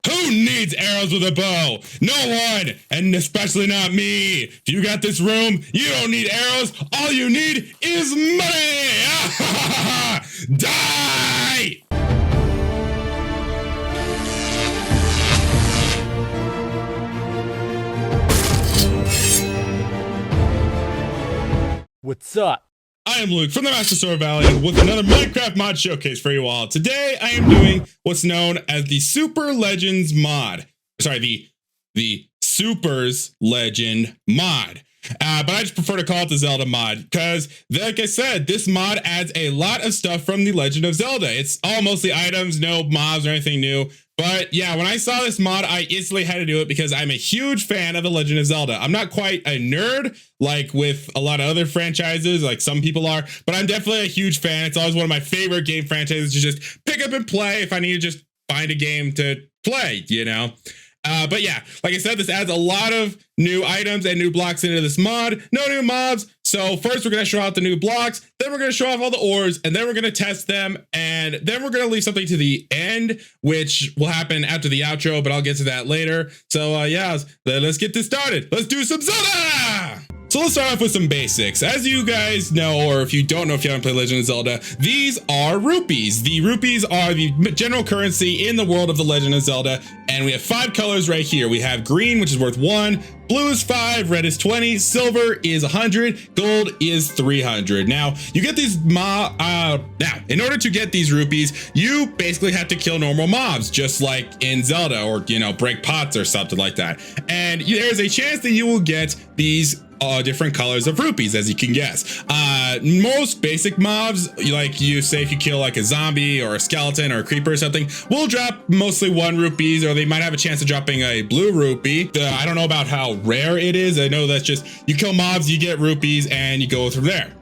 Who needs arrows with a bow? No one, and especially not me. If you got this room, you don't need arrows. All you need is money. Die! What's up? I am Luke from the Master Sword Valley with another Minecraft mod showcase for you all. Today I am doing what's known as the Super Legends mod. Sorry, the Supers Legend mod. But I just prefer to call it the Zelda mod because, like I said, this mod adds a lot of stuff from the Legend of Zelda. It's all mostly items, no mobs or anything new. But yeah, when I saw this mod, I instantly had to do it because I'm a huge fan of the Legend of Zelda. I'm not quite a nerd like with a lot of other franchises, like some people are, but I'm definitely a huge fan. It's always one of my favorite game franchises to just pick up and play if I need to just find a game to play, you know? But yeah, like I said, this adds a lot of new items and new blocks into this mod. No new mobs. So first we're going to show off the new blocks, then we're going to show off all the ores, and then we're going to test them, and then we're going to leave something to the end, which will happen after the outro, but I'll get to that later. So yeah, let's get this started. Let's do some Zelda! So let's start off with some basics. As you guys know, or if you don't know if you haven't played Legend of Zelda, these are rupees. The rupees are the general currency in the world of the Legend of Zelda, and we have 5 colors right here. We have green, which is worth 1, blue is 5, red is 20, silver is 100, gold is 300. Now, you get these now, in order to get these rupees, you basically have to kill normal mobs, just like in Zelda, or, you know, break pots or something like that. And there's a chance that you will get these different colors of rupees, as you can guess. Most basic mobs, like you say if you kill like a zombie or a skeleton or a creeper or something, will drop mostly 1 rupees, or they might have a chance of dropping a blue rupee. I don't know about how rare it is. I know that's just, you kill mobs, you get rupees, and you go from there.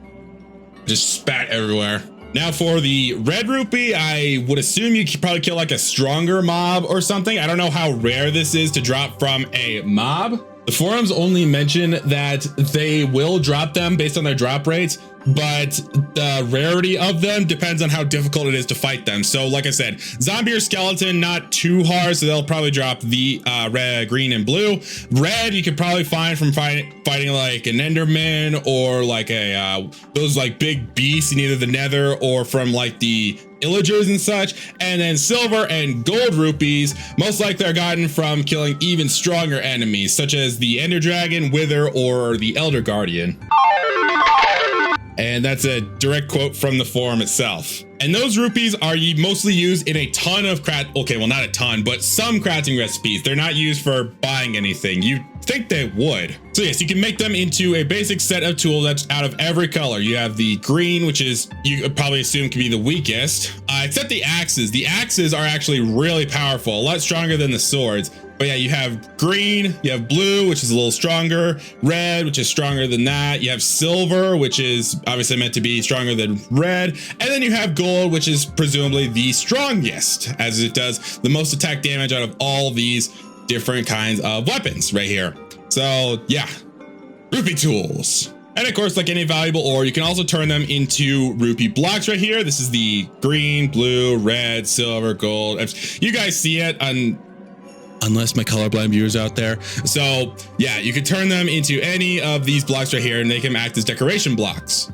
Just spat everywhere. Now for the red rupee, I would assume you could probably kill like a stronger mob or something. I don't know how rare this is to drop from a mob. The forums only mention that they will drop them based on their drop rates, but the rarity of them depends on how difficult it is to fight them. So like I said, zombie or skeleton, not too hard, so they'll probably drop the red, green, and blue. Red, you could probably find from fighting like an Enderman or like a those like big beasts in either the Nether or from like the illagers and such. And then silver and gold rupees most likely are gotten from killing even stronger enemies, such as the Ender Dragon, Wither, or the Elder Guardian. And that's a direct quote from the forum itself. And those rupees are mostly used in a ton of okay, well, not a ton, but some crafting recipes. They're not used for buying anything. You think they would. So yes, you can make them into a basic set of tools that's out of every color. You have the green, which is, you could probably assume can be the weakest, except the axes. The axes are actually really powerful, a lot stronger than the swords. But yeah, you have green, you have blue, which is a little stronger, red, which is stronger than that. You have silver, which is obviously meant to be stronger than red. And then you have gold, which is presumably the strongest, as it does the most attack damage out of all these different kinds of weapons right here. So yeah, rupee tools. And of course, like any valuable ore, you can also turn them into rupee blocks right here. This is the green, blue, red, silver, gold. You guys see it on, unless my colorblind viewers out there. So yeah, you could turn them into any of these blocks right here and they can act as decoration blocks.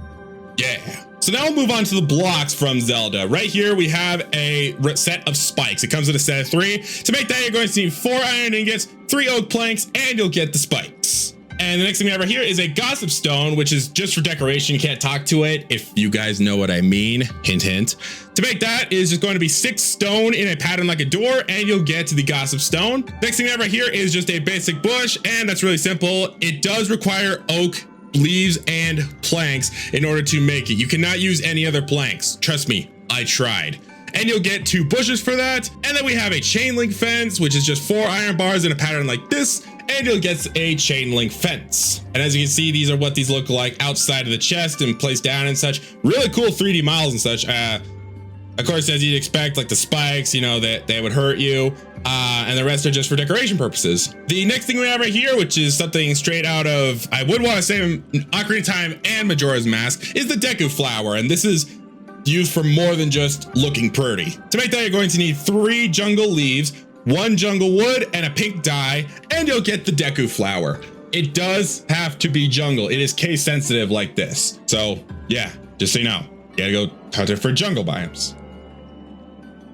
Yeah. So now we'll move on to the blocks from Zelda. Right here, we have a set of spikes. It comes in a set of 3. To make that, you're going to need 4 iron ingots, 3 oak planks, and you'll get the spikes. And the next thing we have right here is a gossip stone, which is just for decoration. You can't talk to it, if you guys know what I mean. Hint, hint. To make that is just going to be 6 stone in a pattern like a door, and you'll get to the gossip stone. Next thing we have right here is just a basic bush, and that's really simple. It does require oak leaves and planks in order to make it. You cannot use any other planks. Trust me, I tried. And you'll get 2 bushes for that. And then we have a chain link fence, which is just 4 iron bars in a pattern like this, and you'll get a chain link fence. And as you can see, these are what these look like outside of the chest and placed down and such. Really cool 3D models and such. Of course, as you'd expect, like the spikes, you know, that they would hurt you. And the rest are just for decoration purposes. The next thing we have right here, which is something straight out of, I would want to say Ocarina of Time and Majora's Mask, is the Deku Flower. And this is used for more than just looking pretty. To make that, you're going to need 3 jungle leaves, 1 jungle wood, and a pink dye, and you'll get the Deku flower. It does have to be jungle. It is case sensitive like this. So yeah, just so you know, you gotta go hunt it for jungle biomes.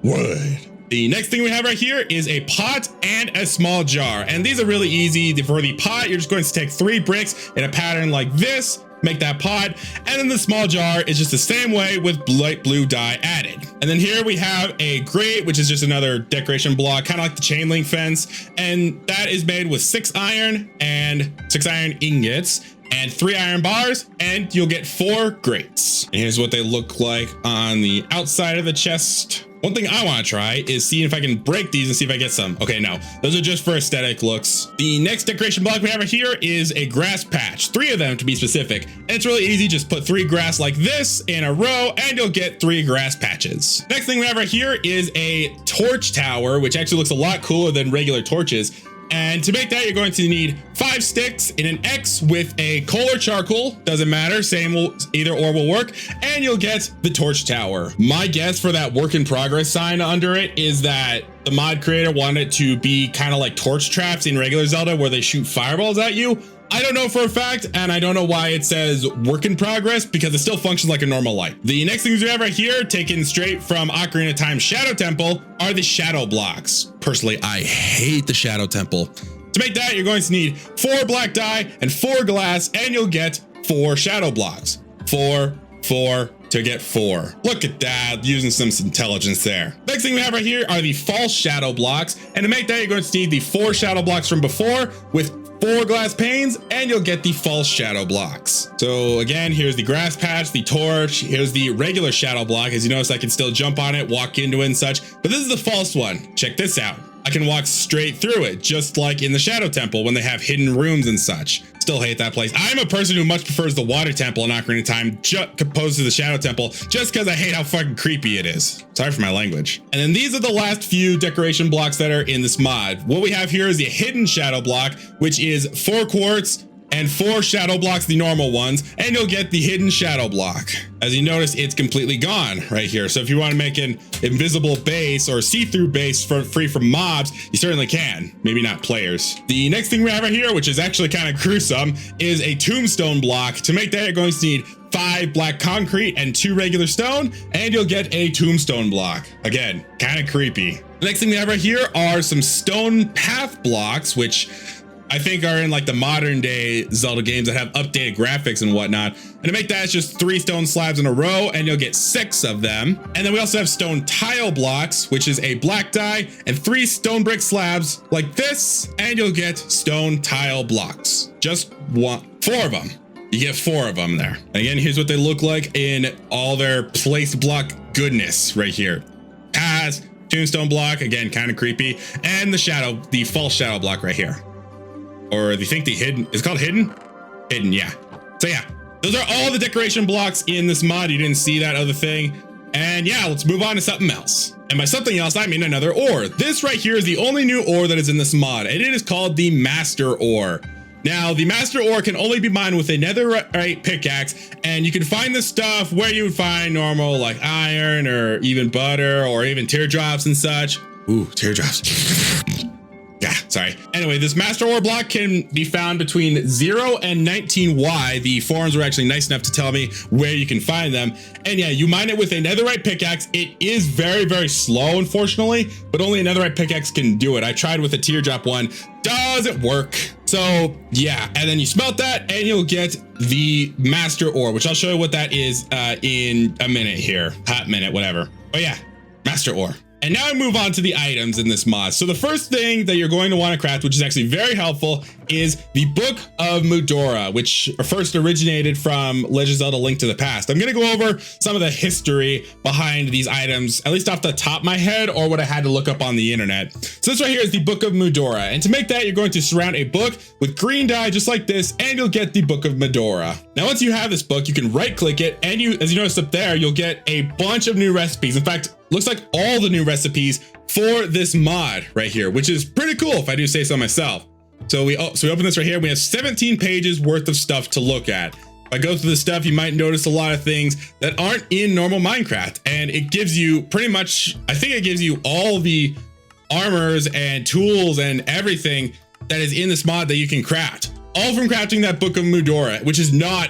Wood. The next thing we have right here is a pot and a small jar. And these are really easy. For the pot, you're just going to take 3 bricks in a pattern like this, make that pot. And then the small jar is just the same way with light blue dye added. And then here we have a grate, which is just another decoration block, kind of like the chain link fence. And that is made with 6 iron and 6 iron ingots and 3 iron bars, and you'll get 4 grates. And here's what they look like on the outside of the chest. One thing I want to try is see if I can break these and see if I get some. Okay, no, those are just for aesthetic looks. The next decoration block we have right here is a grass patch, 3 of them to be specific. And it's really easy, just put 3 grass like this in a row and you'll get 3 grass patches. Next thing we have right here is a torch tower, which actually looks a lot cooler than regular torches. And to make that, you're going to need 5 sticks in an X with a coal or charcoal. Doesn't matter, same will, either or will work. And you'll get the torch tower. My guess for that work in progress sign under it is that the mod creator wanted it to be kind of like torch traps in regular Zelda where they shoot fireballs at you. I don't know for a fact, and I don't know why it says work in progress because it still functions like a normal light. The next things we have right here, taken straight from Ocarina of Time Shadow Temple, are the shadow blocks. Personally, I hate the Shadow Temple. To make that, you're going to need 4 black dye and 4 glass, and you'll get 4 shadow blocks. 4, 4, to get 4. Look at that, using some intelligence there. Next thing we have right here are the false shadow blocks, and to make that, you're going to need the 4 shadow blocks from before with 4 glass panes, and you'll get the false shadow blocks. So again, here's the grass patch, the torch, here's the regular shadow block. As you notice, I can still jump on it, walk into it and such, but this is the false one. Check this out. I can walk straight through it, just like in the Shadow Temple when they have hidden rooms and such. Still hate that place. I'm a person who much prefers the Water Temple in Ocarina of Time opposed to the Shadow Temple, just because I hate how fucking creepy it is. Sorry for my language. And then these are the last few decoration blocks that are in this mod. What we have here is the hidden shadow block, which is 4 quartz and 4 shadow blocks, the normal ones, and you'll get the hidden shadow block. As you notice, it's completely gone right here. So if you want to make an invisible base or see-through base free from mobs, you certainly can. Maybe not players. The next thing we have right here, which is actually kind of gruesome, is a tombstone block. To make that, you're going to need 5 black concrete and 2 regular stone, and you'll get a tombstone block. Again, kind of creepy. The next thing we have right here are some stone path blocks, which I think are in like the modern day Zelda games that have updated graphics and whatnot. And to make that, it's just 3 stone slabs in a row, and you'll get 6 of them. And then we also have stone tile blocks, which is a black dye and 3 stone brick slabs like this, and you'll get stone tile blocks. Just 4 of them. You get 4 of them there. And again, here's what they look like in all their place block goodness right here. Paths, tombstone block, again, kind of creepy, and the false shadow block right here. Or do you think the hidden is called hidden? Hidden, yeah. So yeah, those are all the decoration blocks in this mod. You didn't see that other thing. And yeah, let's move on to something else. And by something else, I mean another ore. This right here is the only new ore that is in this mod, and it is called the Master Ore. Now, the Master Ore can only be mined with a netherite pickaxe, and you can find this stuff where you would find normal like iron or even butter or even teardrops and such. Ooh, teardrops. Yeah, sorry. Anyway, this Master Ore block can be found between 0 and 19Y. The forums were actually nice enough to tell me where you can find them. And yeah, you mine it with a netherite pickaxe. It is very, very slow, unfortunately, but only a netherite pickaxe can do it. I tried with a teardrop one. Doesn't work. So yeah, and then you smelt that and you'll get the Master Ore, which I'll show you what that is in a minute here. Hot minute, whatever. But yeah, Master Ore. And now I move on to the items in this mod. So the first thing that you're going to want to craft, which is actually very helpful, is the Book of Majora, which first originated from Legend of Zelda: Link to the Past. I'm going to go over some of the history behind these items, at least off the top of my head, or what I had to look up on the internet. So this right here is the Book of Majora. And to make that, you're going to surround a book with green dye just like this, and you'll get the Book of Majora. Now, once you have this book, you can right click it, and as you notice up there, you'll get a bunch of new recipes. In fact, looks like all the new recipes for this mod right here, which is pretty cool if I do say so myself. So we open this right here. We have 17 pages worth of stuff to look at. If I go through the stuff, you might notice a lot of things that aren't in normal Minecraft, and it gives you pretty much, I think it gives you all armors and tools and everything that is in this mod that you can craft. All from crafting that Book of Majora, which is not,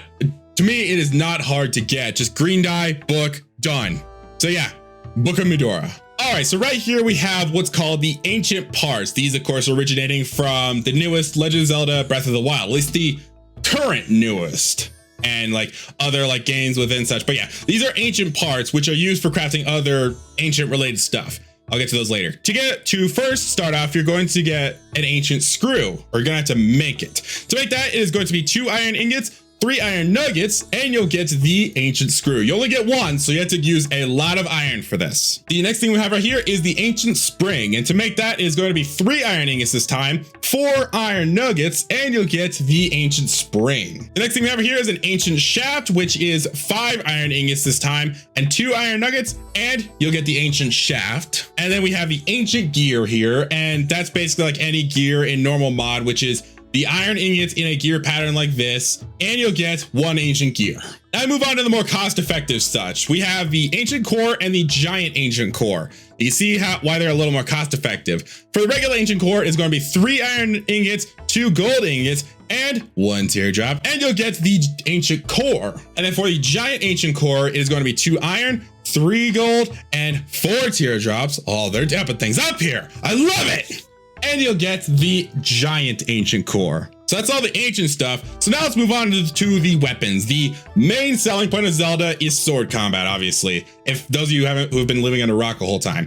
to me, it is not hard to get. Just green dye, book, done. So yeah, Book of Majora. All right, so right here we have what's called the ancient parts. These, of course, originating from the newest Legend of Zelda Breath of the Wild, at least the current newest, and like other like games within such. But yeah, these are ancient parts which are used for crafting other ancient related stuff. I'll get to those later. To first start off, you're going to get an ancient screw, or you're gonna have to make it. To make that, it is going to be 2 iron ingots, 3 iron nuggets, and you'll get the ancient screw. You only get 1, so you have to use a lot of iron for this. The next thing we have right here is the ancient spring, and to make that is going to be 3 iron ingots this time, 4 iron nuggets, and you'll get the ancient spring. The next thing we have here is an ancient shaft, which is 5 iron ingots this time, and 2 iron nuggets, and you'll get the ancient shaft. And then we have the ancient gear here, and that's basically like any gear in normal mod, which is the iron ingots in a gear pattern like this, and you'll get 1 ancient gear. Now move on to the more cost-effective such. We have the ancient core and the giant ancient core. You see why they're a little more cost-effective. For the regular ancient core, it's going to be 3 iron ingots, 2 gold ingots, and 1 teardrop, and you'll get the ancient core. And then for the giant ancient core, it is going to be 2 iron, 3 gold, and 4 teardrops. Oh, they're dapping things up here. I love it. And you'll get the giant ancient core. So that's all the ancient stuff. So now let's move on to the weapons. The main selling point of Zelda is sword combat, obviously, if those of you who have been living under a rock the whole time.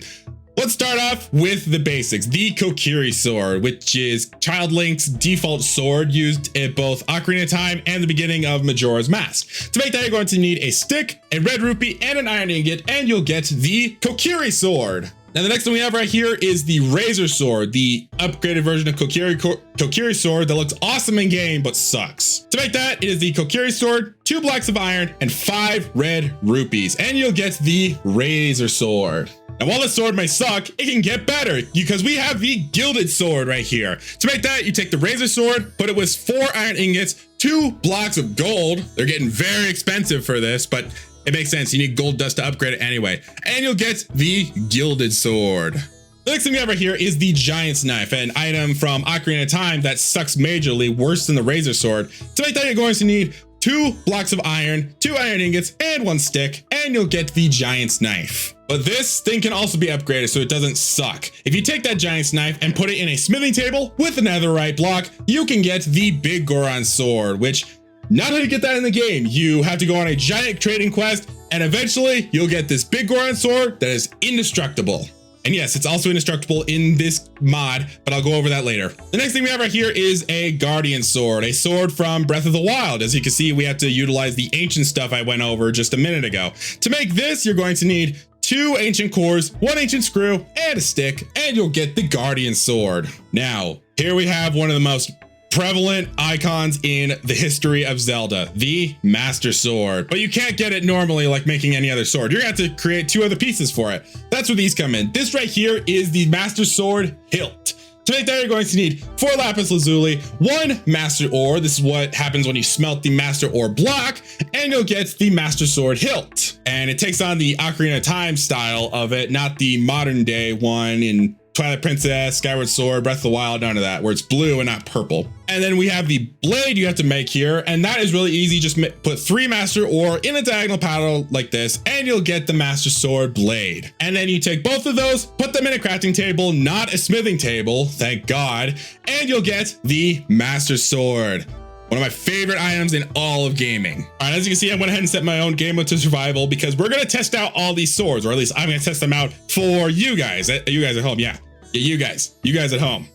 Let's start off with the basics. The Kokiri sword, which is Child Link's default sword used at both Ocarina of Time and the beginning of Majora's Mask. To make that, you're going to need a stick, a red rupee, and an iron ingot, and you'll get the Kokiri sword. Now the next thing we have right here is the Razor Sword, the upgraded version of Kokiri Sword that looks awesome in game but sucks. To make that, it is the Kokiri Sword, 2 blocks of iron, and 5 red rupees, and you'll get the Razor Sword. Now while the sword may suck, it can get better because we have the Gilded Sword right here. To make that, you take the Razor Sword, put it with 4 iron ingots, 2 blocks of gold. They're getting very expensive for this, but it makes sense. You need gold dust to upgrade it anyway. And you'll get the Gilded Sword. The next thing we have right here is the Giant's Knife, an item from Ocarina of Time that sucks majorly, worse than the Razor Sword. To make that, you're going to need 2 blocks of iron, 2 iron ingots, and 1 stick, and you'll get the Giant's Knife. But this thing can also be upgraded so it doesn't suck. If you take that Giant's Knife and put it in a smithing table with a netherite block, you can get the Big Goron Sword, which not how you get that in the game. You have to go on a giant trading quest, and eventually you'll get this Big Goron sword that is indestructible. And yes, it's also indestructible in this mod, but I'll go over that later. The next thing we have right here is a Guardian Sword, a sword from Breath of the Wild. As you can see, we have to utilize the ancient stuff I went over just a minute ago. To make this, you're going to need 2 ancient cores, 1 ancient screw, and a stick, and you'll get the Guardian Sword. Now, here we have one of the most prevalent icons in the history of Zelda, the Master Sword. But you can't get it normally like making any other sword. You're gonna have to create 2 other pieces for it. That's where these come in. This right here is the Master Sword hilt. To make that, you're going to need 4 lapis lazuli, 1 master ore. This is what happens when you smelt the master ore block, and you'll get the Master Sword hilt. And it takes on the Ocarina of Time style of it, not the modern day one in Twilight Princess, Skyward Sword, Breath of the Wild, none of that, where it's blue and not purple. And then we have the blade you have to make here, and that is really easy. Just put 3 master ore in a diagonal pattern like this, and you'll get the Master Sword blade. And then you take both of those, put them in a crafting table, not a smithing table, thank God, and you'll get the Master Sword. One of my favorite items in all of gaming. All right, as you can see, I went ahead and set my own game mode to survival because we're gonna test out all these swords, or at least I'm gonna test them out for you guys at home. Yeah, you guys at home.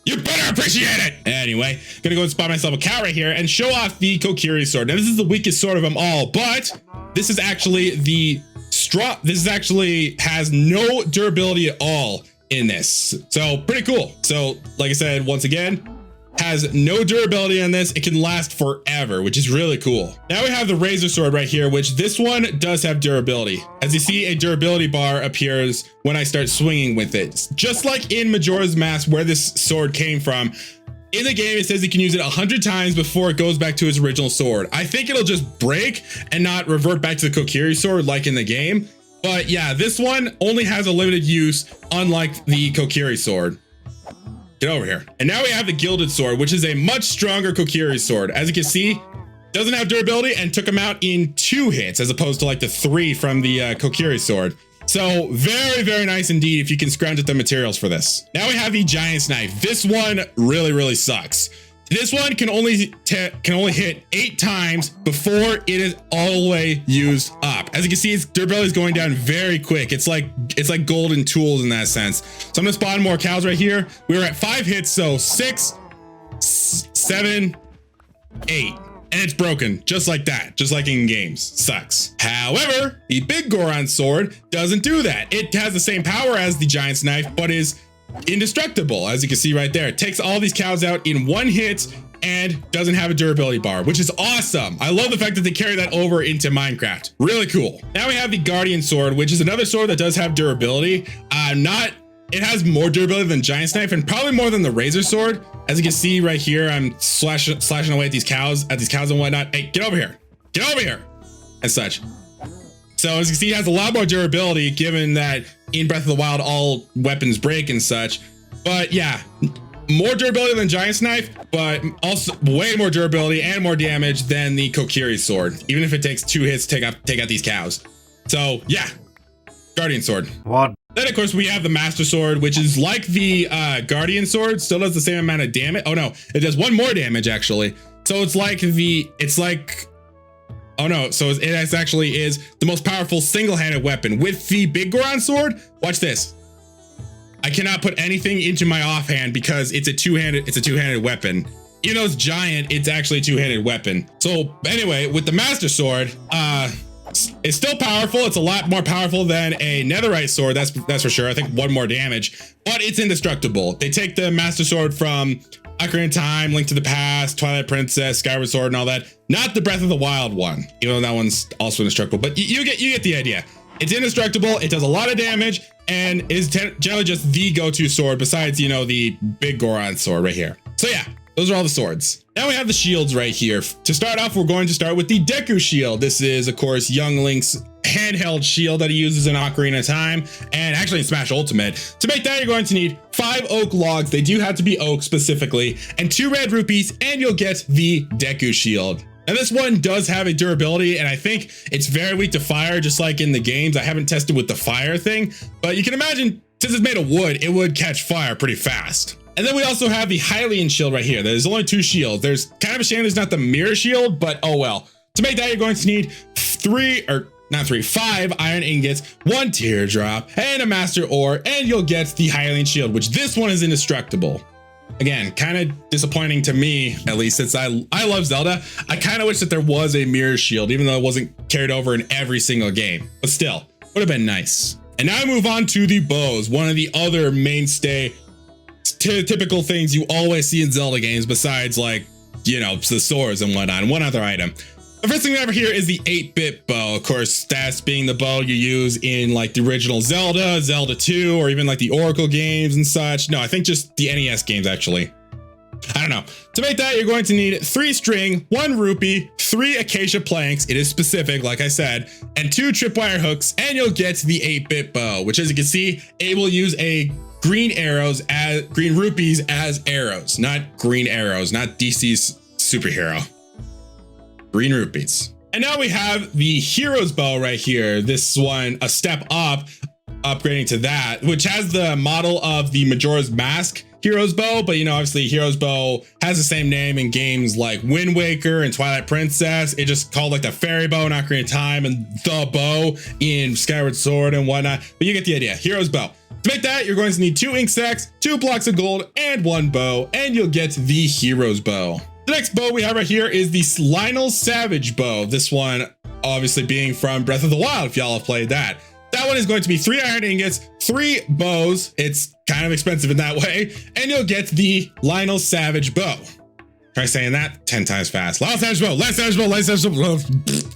You better appreciate it. Anyway, gonna go and spot myself a cow right here and show off the Kokiri sword. Now this is the weakest sword of them all, but this is actually has no durability at all in this. So pretty cool. So like I said, once again, has no durability on this. It can last forever, which is really cool. Now we have the Razor Sword right here, which this one does have durability. As you see, a durability bar appears when I start swinging with it. Just like in Majora's Mask, where this sword came from, in the game, it says you can use it 100 times before it goes back to its original sword. I think it'll just break and not revert back to the Kokiri sword like in the game. But yeah, this one only has a limited use, unlike the Kokiri sword. Get over here. And now we have the Gilded Sword, which is a much stronger Kokiri sword. As you can see, doesn't have durability and took him out in 2 hits as opposed to like the 3 from the Kokiri sword. So very, very nice indeed if you can scrounge at the materials for this. Now we have the Giant's Knife. This one really, really sucks. This one can only hit 8 times before it is all the way used up. As you can see, its durability is going down very quick. It's like golden tools in that sense. So I'm gonna spawn more cows right here. We were at 5 hits, so 6, 7, 8. And it's broken just like that, just like in games. Sucks. However, the Big Goron sword doesn't do that. It has the same power as the Giant's Knife, but is indestructible. As you can see right there, it takes all these cows out in 1 hit and doesn't have a durability bar, which is awesome. I love the fact that they carry that over into Minecraft. Really cool. Now we have the Guardian sword, which is another sword that does have durability. It has more durability than Giant's Knife and probably more than the Razor sword. As you can see right here, I'm slashing away at these cows and whatnot. Hey, get over here. Get over here. And such. So as you can see, it has a lot more durability given that in Breath of the Wild, all weapons break and such. But yeah, more durability than Giant's Knife, but also way more durability and more damage than the Kokiri sword, even if it takes 2 hits to take out these cows. So yeah, Guardian sword. What? Then of course we have the Master Sword, which is like the Guardian sword, still does the same amount of damage. Oh no, it does 1 more damage actually. So it actually is the most powerful single-handed weapon. With the Big Goron sword, watch this. I cannot put anything into my offhand because it's a two-handed weapon. Even though it's giant, it's actually a 2-handed weapon. So anyway, with the Master Sword, it's still powerful. It's a lot more powerful than a netherite sword, that's for sure. I think 1 more damage, but it's indestructible. They take the Master Sword from Ocarina of Time, Link to the Past, Twilight Princess, Skyward Sword, and all that. Not the Breath of the Wild one, even though that one's also indestructible. But you get the idea. It's indestructible. It does a lot of damage and is generally just the go-to sword besides, you know, the Big Goron sword right here. So yeah, those are all the swords. Now we have the shields right here. To start off, we're going to start with the Deku shield. This is, of course, young Link's handheld shield that he uses in Ocarina of Time and actually in Smash Ultimate. To make that, you're going to need 5 oak logs. They do have to be oak specifically, and 2 red rupees, and you'll get the Deku shield. Now this one does have a durability, and I think it's very weak to fire, just like in the games. I haven't tested with the fire thing, but you can imagine, since it's made of wood, it would catch fire pretty fast. And then we also have the Hylian shield right here. There's only 2 shields. There's kind of a shame there's not the mirror shield, but oh well. To make that, you're going to need 5 iron ingots, 1 teardrop, and a master ore, and you'll get the Hylian shield, which this one is indestructible. Again, kind of disappointing to me, at least, since I love Zelda. I kind of wish that there was a mirror shield, even though it wasn't carried over in every single game. But still, would have been nice. And now I move on to the bows, one of the other mainstay typical things you always see in Zelda games, besides, like, you know, the swords and whatnot, and one other item. The first thing we have here is the 8-bit bow. Of course, that's being the bow you use in like the original Zelda, Zelda 2, or even like the Oracle games and such. No, I think just the NES games, actually. I don't know. To make that, you're going to need 3 string, 1 rupee, 3 acacia planks. It is specific, like I said, and 2 tripwire hooks, and you'll get the 8-bit bow, which, as you can see, it will use a green rupees as arrows, not green arrows, not DC's superhero. Green rupees. And now we have the hero's bow right here. This one, a step up, upgrading to that, which has the model of the Majora's Mask hero's bow, but you know, obviously hero's bow has the same name in games like Wind Waker and Twilight Princess. It just called like the fairy bow in Ocarina of Time and the bow in Skyward Sword and whatnot, but you get the idea. Hero's bow. To make that, you're going to need 2 ink sacks, 2 blocks of gold, and 1 bow, and you'll get the hero's bow. The next bow we have right here is the Lionel Savage bow. This one obviously being from Breath of the Wild, if y'all have played that. That one is going to be 3 iron ingots, 3 bows. It's kind of expensive in that way. And you'll get the Lionel Savage bow. Try saying that 10 times fast. Lionel Savage bow, Lionel Savage bow, Lionel Savage bow.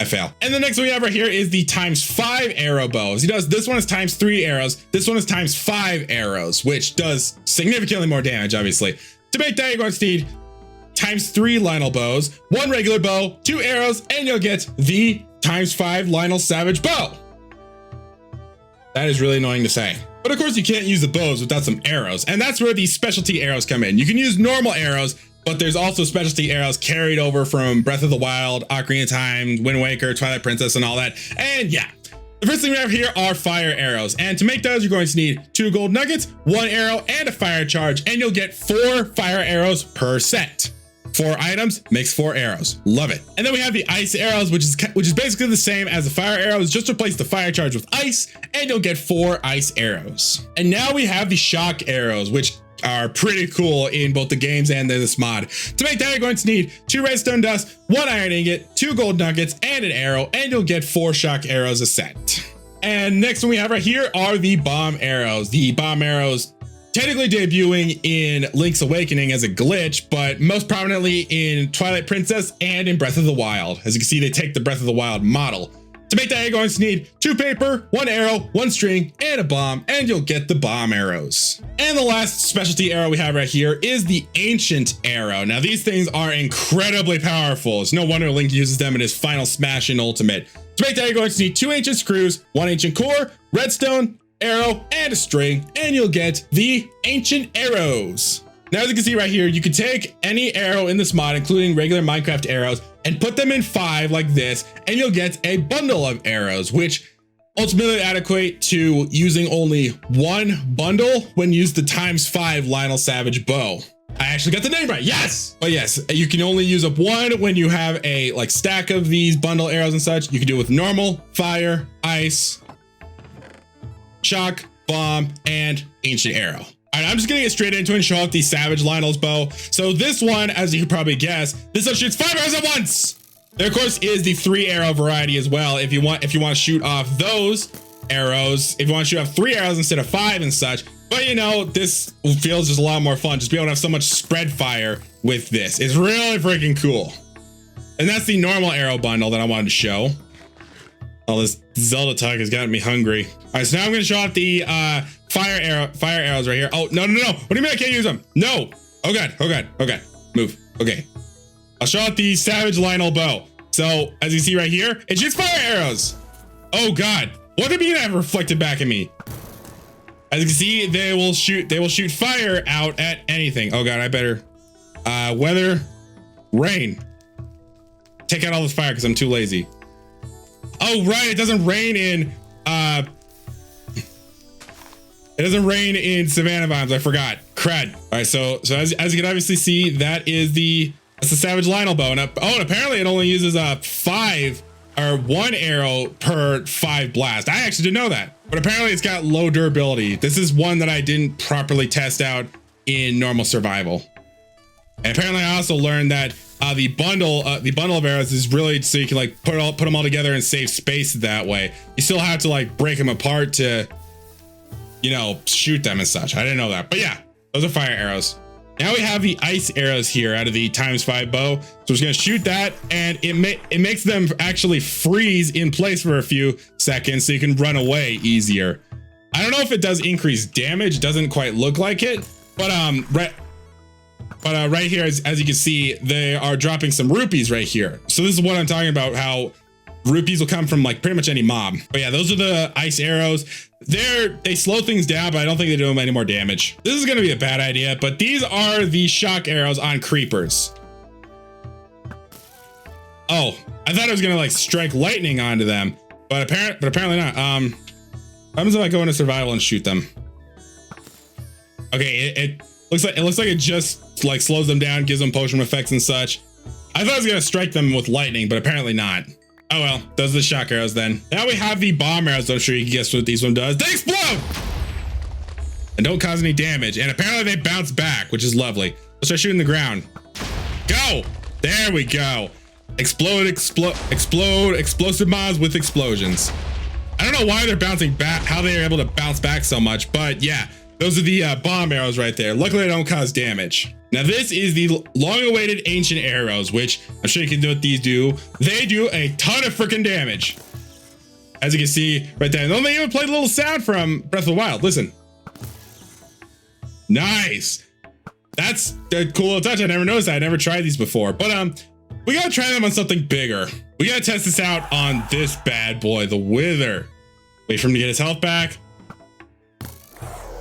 I fail. And the next one we have right here is the ×5 arrow bows. This one is ×3 arrows. This one is ×5 arrows, which does significantly more damage, obviously. To make that, you're going to need ×3 Lionel bows, 1 regular bow, 2 arrows, and you'll get the ×5 Lionel Savage bow. That is really annoying to say. But of course you can't use the bows without some arrows. And that's where these specialty arrows come in. You can use normal arrows, but there's also specialty arrows carried over from Breath of the Wild, Ocarina of Time, Wind Waker, Twilight Princess, and all that. And yeah, the first thing we have here are fire arrows. And to make those, you're going to need 2 gold nuggets, 1 arrow, and a fire charge. And you'll get 4 fire arrows per set. 4 items makes 4 arrows. Love it. And then we have the ice arrows, which is basically the same as the fire arrows. Just replace the fire charge with ice, and you'll get 4 ice arrows. And now we have the shock arrows, which are pretty cool in both the games and this mod. To make that, you're going to need 2 redstone dust, 1 iron ingot, 2 gold nuggets, and an arrow, and you'll get 4 shock arrows a set. And next one we have right here are the bomb arrows. The bomb arrows technically debuting in Link's Awakening as a glitch, but most prominently in Twilight Princess and in Breath of the Wild. As you can see, they take the Breath of the Wild model. To make that, you're going to need 2 paper, 1 arrow, 1 string, and a bomb, and you'll get the bomb arrows. And the last specialty arrow we have right here is the ancient arrow. Now, these things are incredibly powerful. It's no wonder Link uses them in his final smash in Ultimate. To make that, you're going to need 2 ancient screws, 1 ancient core, redstone, arrow, and a string, and you'll get the ancient arrows. Now, as you can see right here, you can take any arrow in this mod, including regular Minecraft arrows, and put them in 5 like this, and you'll get a bundle of arrows, which ultimately adequate to using only 1 bundle when used the ×5 Lionel Savage bow. I actually got the name right, yes! But yes, you can only use up 1 when you have a stack of these bundle arrows and such. You can do it with normal, fire, ice, shock, bomb, and ancient arrow. All right, I'm just gonna get straight into it and show off the Savage Lionel's bow. So this one, as you can probably guess, this one shoots 5 arrows at once. There, of course, is the 3 arrow variety as well. If you want to shoot off those arrows, if you want to shoot off 3 arrows instead of 5 and such. But you know, this feels just a lot more fun. Just be able to have so much spread fire with this. It's really freaking cool. And that's the normal arrow bundle that I wanted to show. Oh, this Zelda talk has gotten me hungry. All right, so now I'm gonna show off the fire arrows right here. Oh, no. What do you mean I can't use them? No. Oh God. Move. Okay. I'll show off the Savage Lionel bow. So as you see right here, it shoots fire arrows. Oh God. What do you mean that reflected back at me? As you can see, they will shoot fire out at anything. Oh God, I better weather, rain. Take out all this fire because I'm too lazy. Oh right, it doesn't rain in Savannah Vibes. I forgot. Crud. All right, so as you can obviously see, that's the Savage Lionel bow. And apparently it only uses 5 or 1 arrow per 5 blast. I actually didn't know that, but apparently it's got low durability. This is one that I didn't properly test out in normal survival. And apparently I also learned that the bundle of arrows is really so you can put them all together and save space that way. You still have to break them apart to, you know, shoot them and such. I didn't know that, but yeah, those are fire arrows. Now we have the ice arrows here out of the ×5 bow. So we're just gonna shoot that, and it makes them actually freeze in place for a few seconds so you can run away easier. I don't know if it does increase damage. Doesn't quite look like it, but right here, as you can see, they are dropping some rupees right here. So this is what I'm talking about, how rupees will come from pretty much any mob. But yeah, those are the ice arrows. They slow things down, but I don't think they do them any more damage. This is gonna be a bad idea, but these are the shock arrows on creepers. Oh, I thought I was gonna strike lightning onto them, but apparently not. What happens if I go into survival and shoot them? Okay, it looks like it just slows them down, gives them potion effects and such. I thought I was gonna strike them with lightning, but apparently not. Oh well, those are the shock arrows then. Now we have the bomb arrows. I'm sure you can guess what these one does. They explode and don't cause any damage, and apparently they bounce back, which is lovely. Let's start shooting the ground. Go! There we go. Explode, explosive mobs with explosions. I don't know why they're bouncing back, how they are able to bounce back so much, but yeah, those are the bomb arrows right there. Luckily, they don't cause damage. Now, this is the long-awaited ancient arrows, which I'm sure you can do what these do. They do a ton of freaking damage. As you can see right there. And they even played a little sound from Breath of the Wild. Listen. Nice. That's a cool little touch. I never noticed that. I never tried these before. But we gotta try them on something bigger. We gotta test this out on this bad boy, the Wither. Wait for him to get his health back.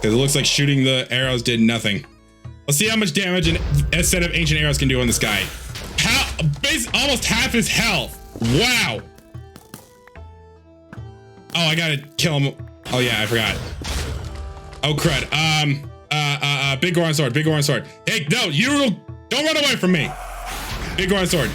Because it looks like shooting the arrows did nothing. Let's see how much damage a set of ancient arrows can do on this guy. Almost half his health. Wow. Oh, I gotta kill him. Oh yeah, I forgot. Oh crud. Big Goron sword, big Goron sword. Hey, no, don't run away from me. Big Goron sword.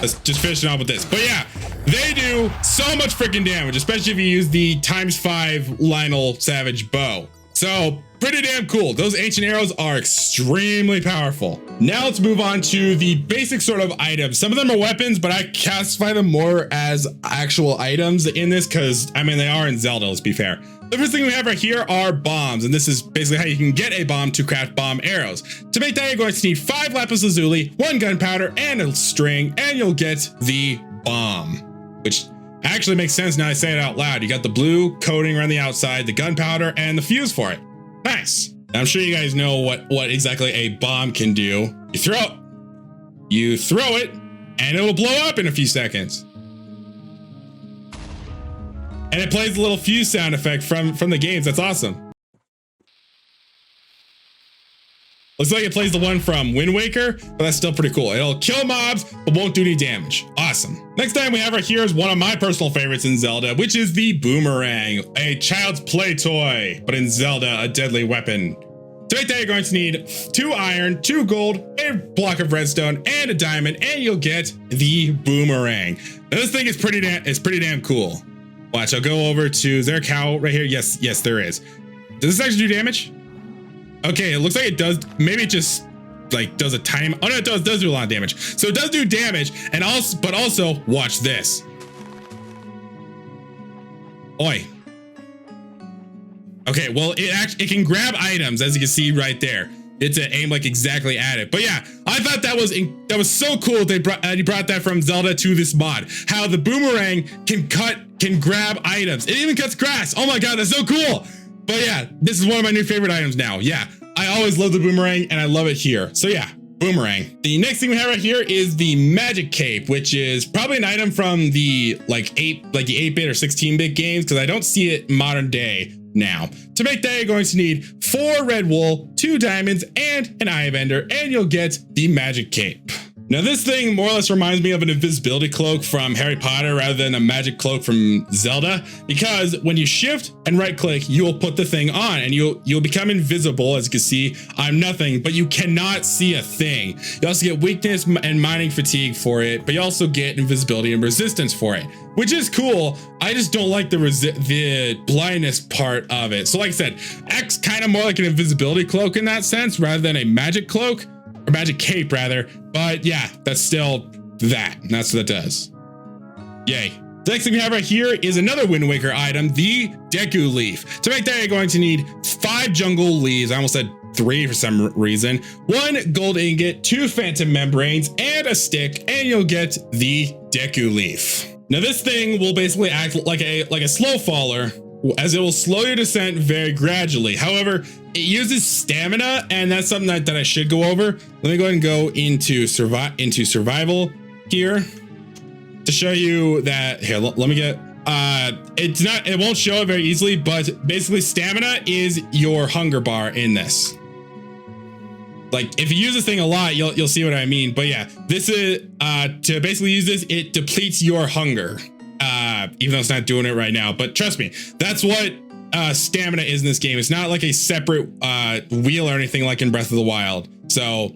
Let's just finish it off with this. But yeah, they do so much freaking damage, especially if you use the ×5 Lionel Savage bow. So pretty damn cool. Those ancient arrows are extremely powerful. Now let's move on to the basic sort of items. Some of them are weapons, but I classify them more as actual items in this because, I mean, they are in Zelda, let's be fair. The first thing we have right here are bombs, and this is basically how you can get a bomb to craft bomb arrows. To make that, you're going to need 5 lapis lazuli, 1 gunpowder, and a string, and you'll get the bomb, which actually makes sense now I say it out loud. You got the blue coating around the outside, the gunpowder, and the fuse for it. Nice. I'm sure you guys know what exactly a bomb can do. You throw it, and it'll blow up in a few seconds. And it plays a little fuse sound effect from the games. That's awesome. Looks like it plays the one from Wind Waker, but that's still pretty cool. It'll kill mobs, but won't do any damage. Awesome. Next item we have right here is one of my personal favorites in Zelda, which is the boomerang, a child's play toy, but in Zelda, a deadly weapon. To make that, you're going to need 2 iron, 2 gold, a block of redstone, and a diamond, and you'll get the boomerang. Now this thing is pretty damn cool. Watch, I'll go over to, is there a cow right here? Yes, there is. Does this actually do damage? Okay, it looks like it does. Maybe it just like does a time. Oh no, it does do a lot of damage. So it does do damage, and also watch this. Oi. Okay, well it can grab items, as you can see right there. It's to aim like exactly at it. But yeah, I thought that was so cool that you brought that from Zelda to this mod. How the boomerang can grab items. It even cuts grass. Oh my god, that's so cool. But yeah, this is one of my new favorite items now. Yeah, I always love the boomerang and I love it here. So yeah, boomerang. The next thing we have right here is the magic cape, which is probably an item from the the 8-bit or 16-bit games, because I don't see it modern day now. To make that, you're going to need 4 red wool, 2 diamonds, and an eye of ender, and you'll get the magic cape. Now this thing more or less reminds me of an invisibility cloak from Harry Potter rather than a magic cloak from Zelda, because when you shift and right click, you will put the thing on and you'll become invisible. As you can see, I'm nothing, but you cannot see a thing. You also get weakness and mining fatigue for it, but you also get invisibility and resistance for it, which is cool. I just don't like the blindness part of it. So like I said, acts kind of more like an invisibility cloak in that sense rather than a magic cloak. Or magic cape rather, but yeah, that's still that. That's what that does. Yay. The next thing we have right here is another Wind Waker item, the Deku Leaf. To make that, you're going to need 5 jungle leaves. I almost said 3 for some reason. 1 gold ingot, 2 phantom membranes, and a stick, and you'll get the Deku Leaf. Now this thing will basically act like a slow faller, as it will slow your descent very gradually. However, it uses stamina, and that's something that I should go over. Let me go ahead and go into survival here to show you that. Here, let me get. It won't show it very easily, but basically, stamina is your hunger bar in this. Like, if you use this thing a lot, you'll see what I mean. But yeah, this is to basically use this. It depletes your hunger. Even though it's not doing it right now, but trust me, that's what stamina is in this game. It's not like a separate wheel or anything like in Breath of the Wild. So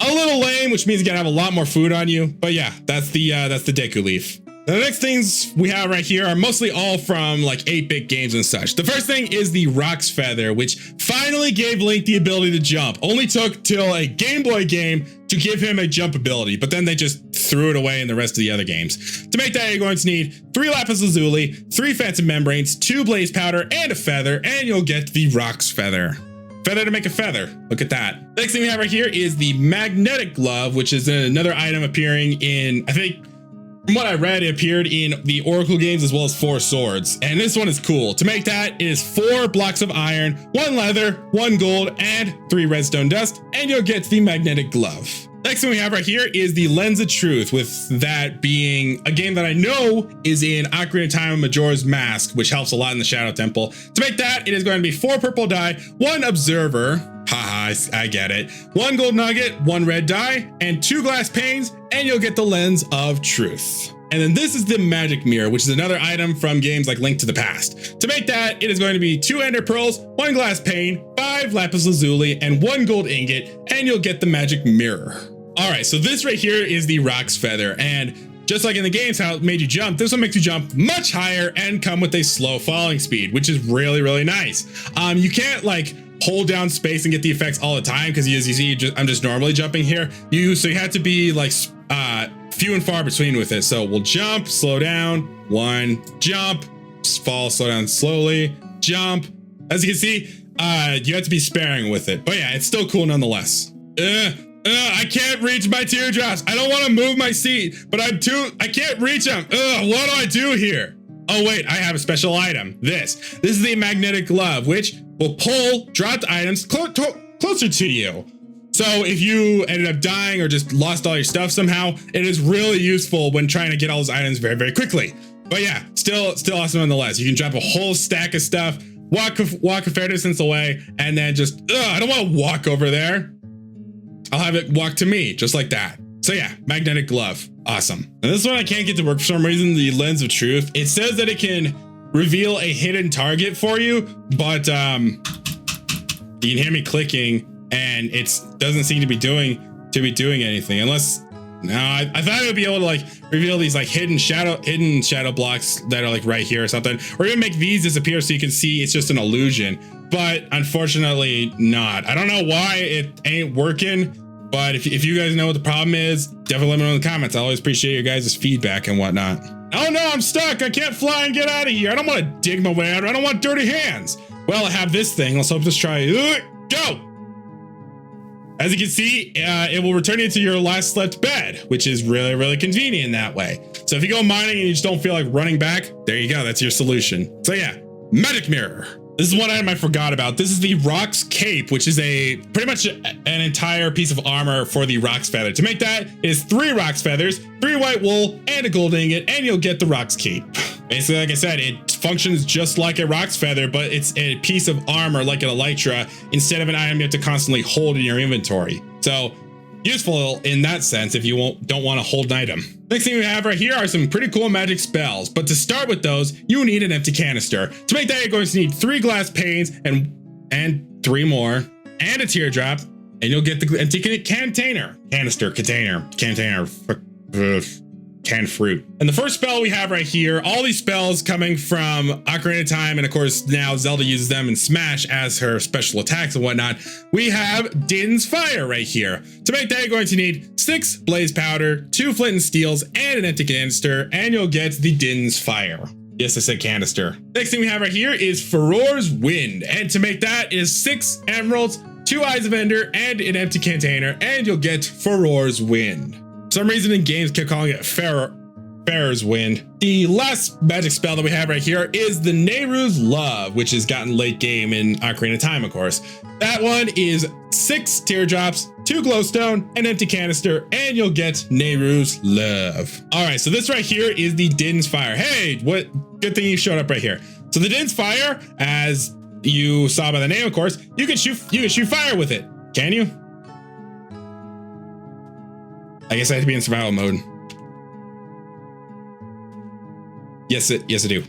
a little lame, which means you gotta have a lot more food on you. But yeah, that's the Deku Leaf. The next things we have right here are mostly all from like 8-bit games and such. The first thing is the Rock's Feather, which finally gave Link the ability to jump. Only took till a Game Boy game to give him a jump ability, but then they just threw it away in the rest of the other games. To make that, you're going to need 3 lapis lazuli, 3 phantom membranes, 2 blaze powder, and a feather, and you'll get the Rock's Feather. Feather to make a feather. Look at that. Next thing we have right here is the magnetic glove, which is another item appearing in, I think, from what I read, it appeared in the Oracle games as well as 4 swords. And this one is cool. To make that, it is 4 blocks of iron, 1 leather, 1 gold, and 3 redstone dust, and you'll get the magnetic glove. Next thing we have right here is the Lens of Truth, with that being a game that I know is in Ocarina of Time and Majora's Mask, which helps a lot in the Shadow Temple. To make that, it is going to be 4 purple dye, 1 observer, haha, I get it, 1 gold nugget, 1 red dye, and 2 glass panes, and you'll get the Lens of Truth. And then this is the magic mirror, which is another item from games like Link to the Past. To make that, it is going to be 2 ender pearls, 1 glass pane, 5 lapis lazuli, and 1 gold ingot, and you'll get the magic mirror. All right, so this right here is the Roc's Feather, and just like in the games how it made you jump, this one makes you jump much higher and come with a slow falling speed, which is really, really nice. You can't like hold down space and get the effects all the time, because as you see, I'm just normally jumping here. So you have to be like few and far between with it. So we'll jump, slow down, 1, jump, fall, slow down slowly, jump. As you can see, you have to be sparing with it, but yeah, it's still cool nonetheless. I can't reach my teardrops. I don't want to move my seat, but I can't reach them. What do I do here? Oh wait, I have a special item. This is the magnetic glove, which will pull dropped items closer to you. So if you ended up dying or just lost all your stuff somehow, it is really useful when trying to get all those items very, very quickly. But yeah, still awesome nonetheless. You can drop a whole stack of stuff, walk a fair distance away, and then just, I don't want to walk over there. I'll have it walk to me, just like that. So yeah, magnetic glove, awesome. And this one I can't get to work for some reason, the Lens of Truth. It says that it can reveal a hidden target for you, but you can hear me clicking, and it doesn't seem to be doing anything, unless I thought it would be able to like reveal these like hidden shadow blocks that are like right here or something, or even make these disappear so you can see it's just an illusion. But unfortunately not. I don't know why it ain't working, but if you guys know what the problem is, definitely let me know in the comments. I always appreciate your guys' feedback and whatnot. Oh no, I'm stuck. I can't fly and get out of here. I don't want to dig my way out. I don't want dirty hands. Well, I have this thing. Let's hope this try. Go. As you can see, it will return you to your last slept bed, which is really, really convenient in that way. So if you go mining and you just don't feel like running back, there you go. That's your solution. So yeah, magic mirror. This is one item I forgot about. This is the Roc's Cape, which is pretty much an entire piece of armor for the Roc's Feather. To make that is 3 Roc's Feathers, 3 white wool, and a gold ingot, and you'll get the Roc's Cape. Basically, like I said, it functions just like a Roc's Feather, but it's a piece of armor like an Elytra instead of an item you have to constantly hold in your inventory. So useful in that sense if you don't want to hold an item. Next thing we have right here are some pretty cool magic spells, but to start with those, you need an empty canister. To make that, you're going to need 3 glass panes and 3 more, and a teardrop, and you'll get the empty canned fruit. And the first spell we have right here, all these spells coming from Ocarina of Time, and of course now Zelda uses them in Smash as her special attacks and whatnot. We have Din's Fire right here. To make that, you're going to need 6 blaze powder, 2 flint and steels, and an empty canister, and you'll get the Din's Fire. Yes, I said canister. Next thing we have right here is Faron's Wind, and to make that is 6 emeralds, 2 Eyes of Ender, and an empty container, and you'll get Faron's Wind. For some reason in games kept calling it Faror's Wind. The last magic spell that we have right here is the Nehru's Love, which has gotten late game in Ocarina of Time, of course. That one is 6 teardrops, 2 glowstone, an empty canister, and you'll get Nehru's Love. All right, so this right here is the Din's Fire. Hey, what good thing you showed up right here. So the Din's Fire, as you saw by the name, of course, you can shoot fire with it. Can you? I guess I have to be in survival mode. Yes, I do.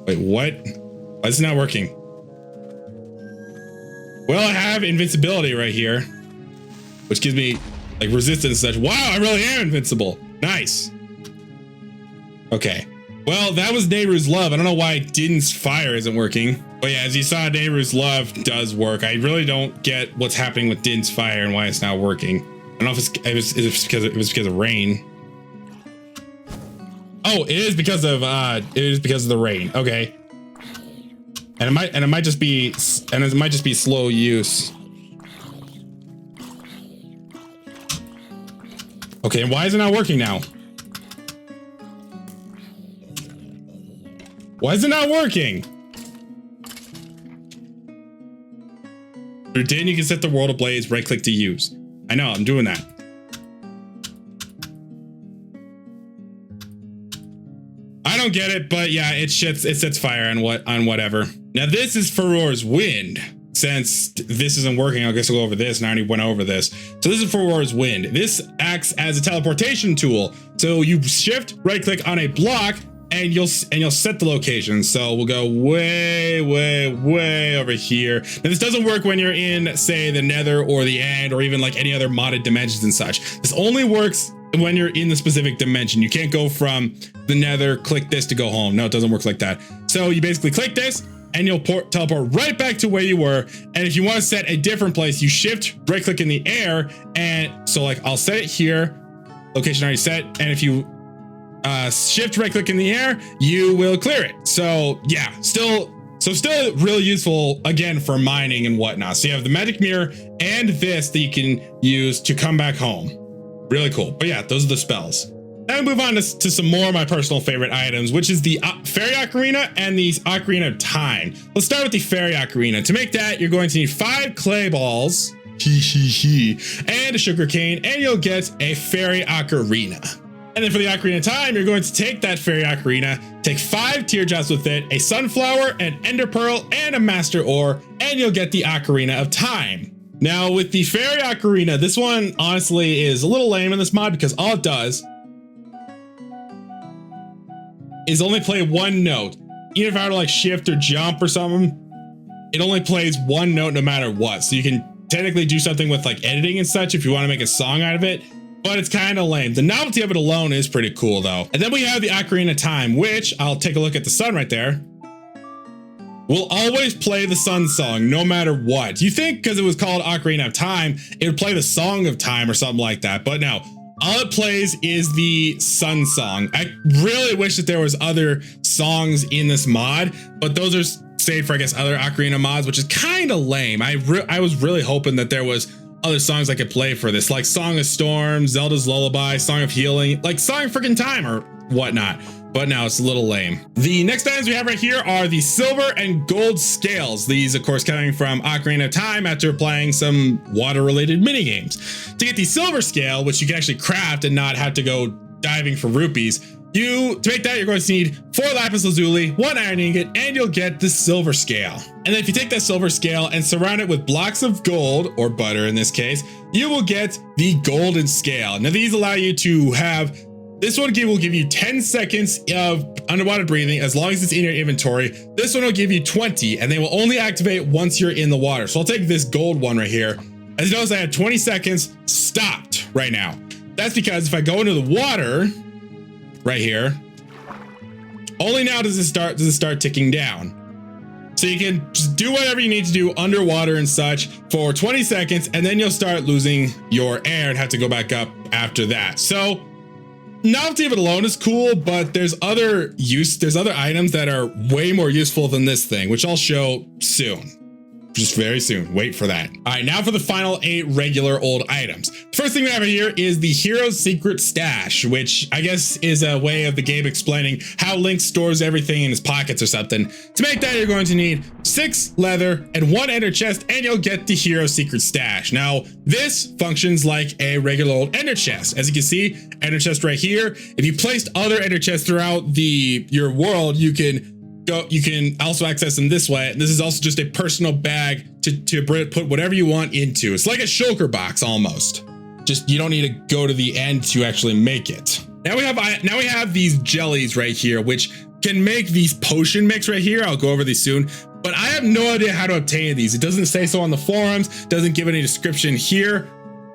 Wait, what? Why is it not working? Well, I have invincibility right here, which gives me like resistance and such. Wow, I really am invincible. Nice. Okay. Well, that was Nehru's Love. I don't know why Din's Fire isn't working. But yeah, as you saw, Nehru's Love does work. I really don't get what's happening with Din's Fire and why it's not working. I don't know if it was because of rain. Oh, it is because of the rain. Okay. And it might just be slow use. Okay, and why is it not working now? Why is it not working? Through din, you can set the world ablaze, right click to use. I know, I'm doing that. I don't get it, but yeah, it sets fire on whatever. Now this is Faron's wind. Since this isn't working, I guess I'll go over this, and I already went over this. So this is Faron's wind. This acts as a teleportation tool. So you shift, right click on a block, and you'll set the location. So we'll go way over here. Now this doesn't work when you're in, say, the Nether or the End, or even like any other modded dimensions and such. This only works when you're in the specific dimension. You can't go from the Nether, click this to go home. No, it doesn't work like that. So you basically click this and you'll teleport right back to where you were. And if you want to set a different place, you shift, right click in the air. And so like I'll set it here, location already set. And if you shift, right click in the air, you will clear it. So yeah, still really useful again for mining and whatnot. So you have the magic mirror and this that you can use to come back home. Really cool. But yeah, those are the spells. Now we move on to some more of my personal favorite items, which is the Fairy Ocarina and the Ocarina of Time. Let's start with the Fairy Ocarina. To make that, you're going to need 5 clay balls, and a sugar cane, and you'll get a Fairy Ocarina. And then for the Ocarina of Time, you're going to take that Fairy Ocarina, take 5 teardrops with it, a sunflower, an ender pearl, and a master ore, and you'll get the Ocarina of Time. Now with the Fairy Ocarina, this one honestly is a little lame in this mod because all it does is only play one note. Even if I were to like shift or jump or something, it only plays one note no matter what. So you can technically do something with like editing and such if you want to make a song out of it, but it's kind of lame. The novelty of it alone is pretty cool though. And then we have the Ocarina of Time, which I'll take a look at the sun right there. Will always play the sun song no matter what. You think because it was called Ocarina of Time, it would play the Song of Time or something like that, but no. All it plays is the sun song. I really wish that there was other songs in this mod, but those are saved for, I guess, other Ocarina mods, which is kind of lame. I was really hoping that there was other songs I could play for this, like Song of Storm, Zelda's Lullaby, Song of Healing, like Song of Freaking Time or whatnot. But now it's a little lame. The next items we have right here are the silver and gold scales. These, of course, coming from Ocarina of Time after playing some water-related mini games. To get the silver scale, which you can actually craft and not have to go diving for rupees, to make that, you're going to need 4 lapis lazuli, 1 iron ingot, and you'll get the silver scale. And then if you take that silver scale and surround it with blocks of gold, or butter in this case, you will get the golden scale. Now these allow you to have, this one will give you 10 seconds of underwater breathing as long as it's in your inventory. This one will give you 20, and they will only activate once you're in the water. So I'll take this gold one right here. As you notice, I had 20 seconds stopped right now. That's because if I go into the water right here, only now does it start ticking down. So you can just do whatever you need to do underwater and such for 20 seconds, and then you'll start losing your air and have to go back up after that. So novelty of it alone is cool, but there's other items that are way more useful than this thing, which I'll show soon. Just very soon. Wait for that. All right, now for the final 8 regular old items. The first thing we have here is the Hero's Secret Stash, which I guess is a way of the game explaining how Link stores everything in his pockets or something. To make that, you're going to need 6 leather and 1 ender chest, and you'll get the Hero's Secret Stash. Now, this functions like a regular old ender chest. As you can see, ender chest right here. If you placed other ender chests throughout your world, you can also access them this way. This is also just a personal bag to put whatever you want into. It's like a shulker box almost. Just you don't need to go to the end to actually make it. Now we have these jellies right here, which can make these potion mix right here. I'll go over these soon, but I have no idea how to obtain these. It doesn't say so on the forums, doesn't give any description here.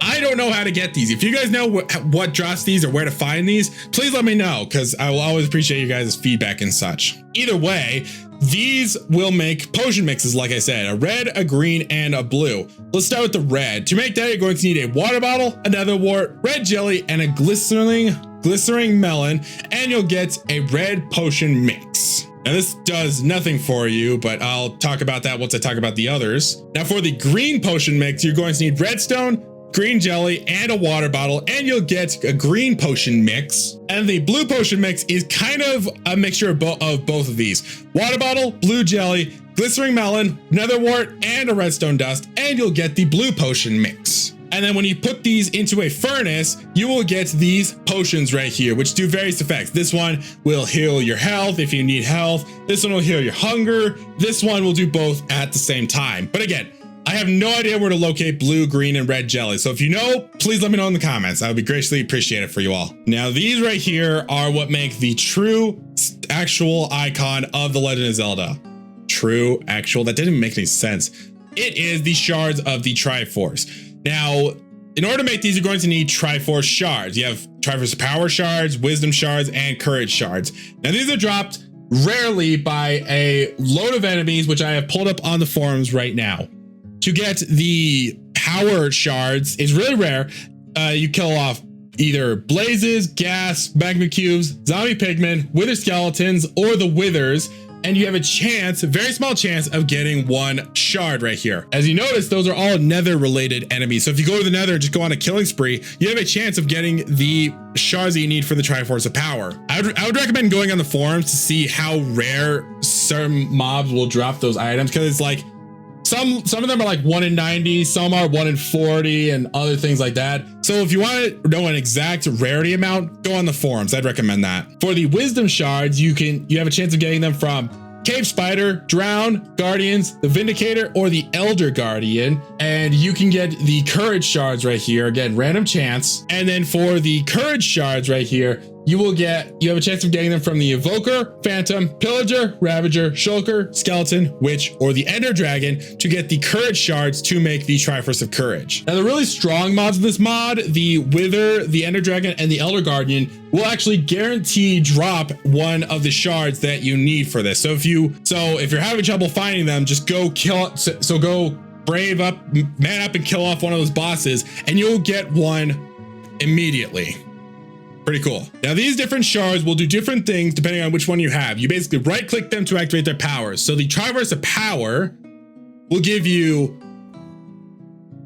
I don't know how to get these. If you guys know what drops these or where to find these, please let me know, because I will always appreciate you guys' feedback and such. Either way, these will make potion mixes, like I said, a red, a green, and a blue. Let's start with the red. To make that, you're going to need a water bottle, another wart, red jelly, and a glycerin melon, and you'll get a red potion mix. Now this does nothing for you, but I'll talk about that once I talk about the others. Now for the green potion mix, you're going to need redstone, green jelly, and a water bottle, and you'll get a green potion mix. And the blue potion mix is kind of a mixture of both of these. Water bottle, blue jelly, Glistering Melon, Netherwort, and a Redstone Dust, and you'll get the blue potion mix. And then when you put these into a furnace, you will get these potions right here, which do various effects. This one will heal your health if you need health. This one will heal your hunger. This one will do both at the same time. But again, I have no idea where to locate blue, green, and red jelly. So if you know, please let me know in the comments. I would be greatly appreciated for you all. Now, these right here are what make the true actual icon of the Legend of Zelda. True actual, that didn't make any sense. It is the shards of the Triforce. Now, in order to make these, you're going to need Triforce shards. You have Triforce power shards, wisdom shards, and courage shards. Now, these are dropped rarely by a load of enemies, which I have pulled up on the forums right now. To get the power shards is really rare. You kill off either blazes, gas, magma cubes, zombie pigmen, wither skeletons, or the withers. And you have a chance, a very small chance, of getting one shard right here. As you notice, those are all nether related enemies. So if you go to the nether and just go on a killing spree, you have a chance of getting the shards that you need for the Triforce of Power. I would recommend going on the forums to see how rare certain mobs will drop those items, because it's like some of them are like 1 in 90, some are 1 in 40, and other things like that. So if you want to know an exact rarity amount, go on the forums. I'd recommend that. For the wisdom shards, you have a chance of getting them from Cave Spider, Drown, Guardians, the Vindicator, or the Elder Guardian. And you can get the courage shards right here. Again, random chance. And then for the courage shards right here, you have a chance of getting them from the Evoker, Phantom, Pillager, Ravager, Shulker, Skeleton, Witch, or the Ender Dragon to get the courage shards to make the Triforce of Courage. Now, the really strong mods in this mod, the Wither, the Ender Dragon, and the Elder Guardian, will actually guarantee drop one of the shards that you need for this. So if you're having trouble finding them, just go go brave up, man up, and kill off one of those bosses, and you'll get one immediately. Pretty cool. Now, these different shards will do different things depending on which one you have. You basically right click them to activate their powers. So the Triforce of Power will give you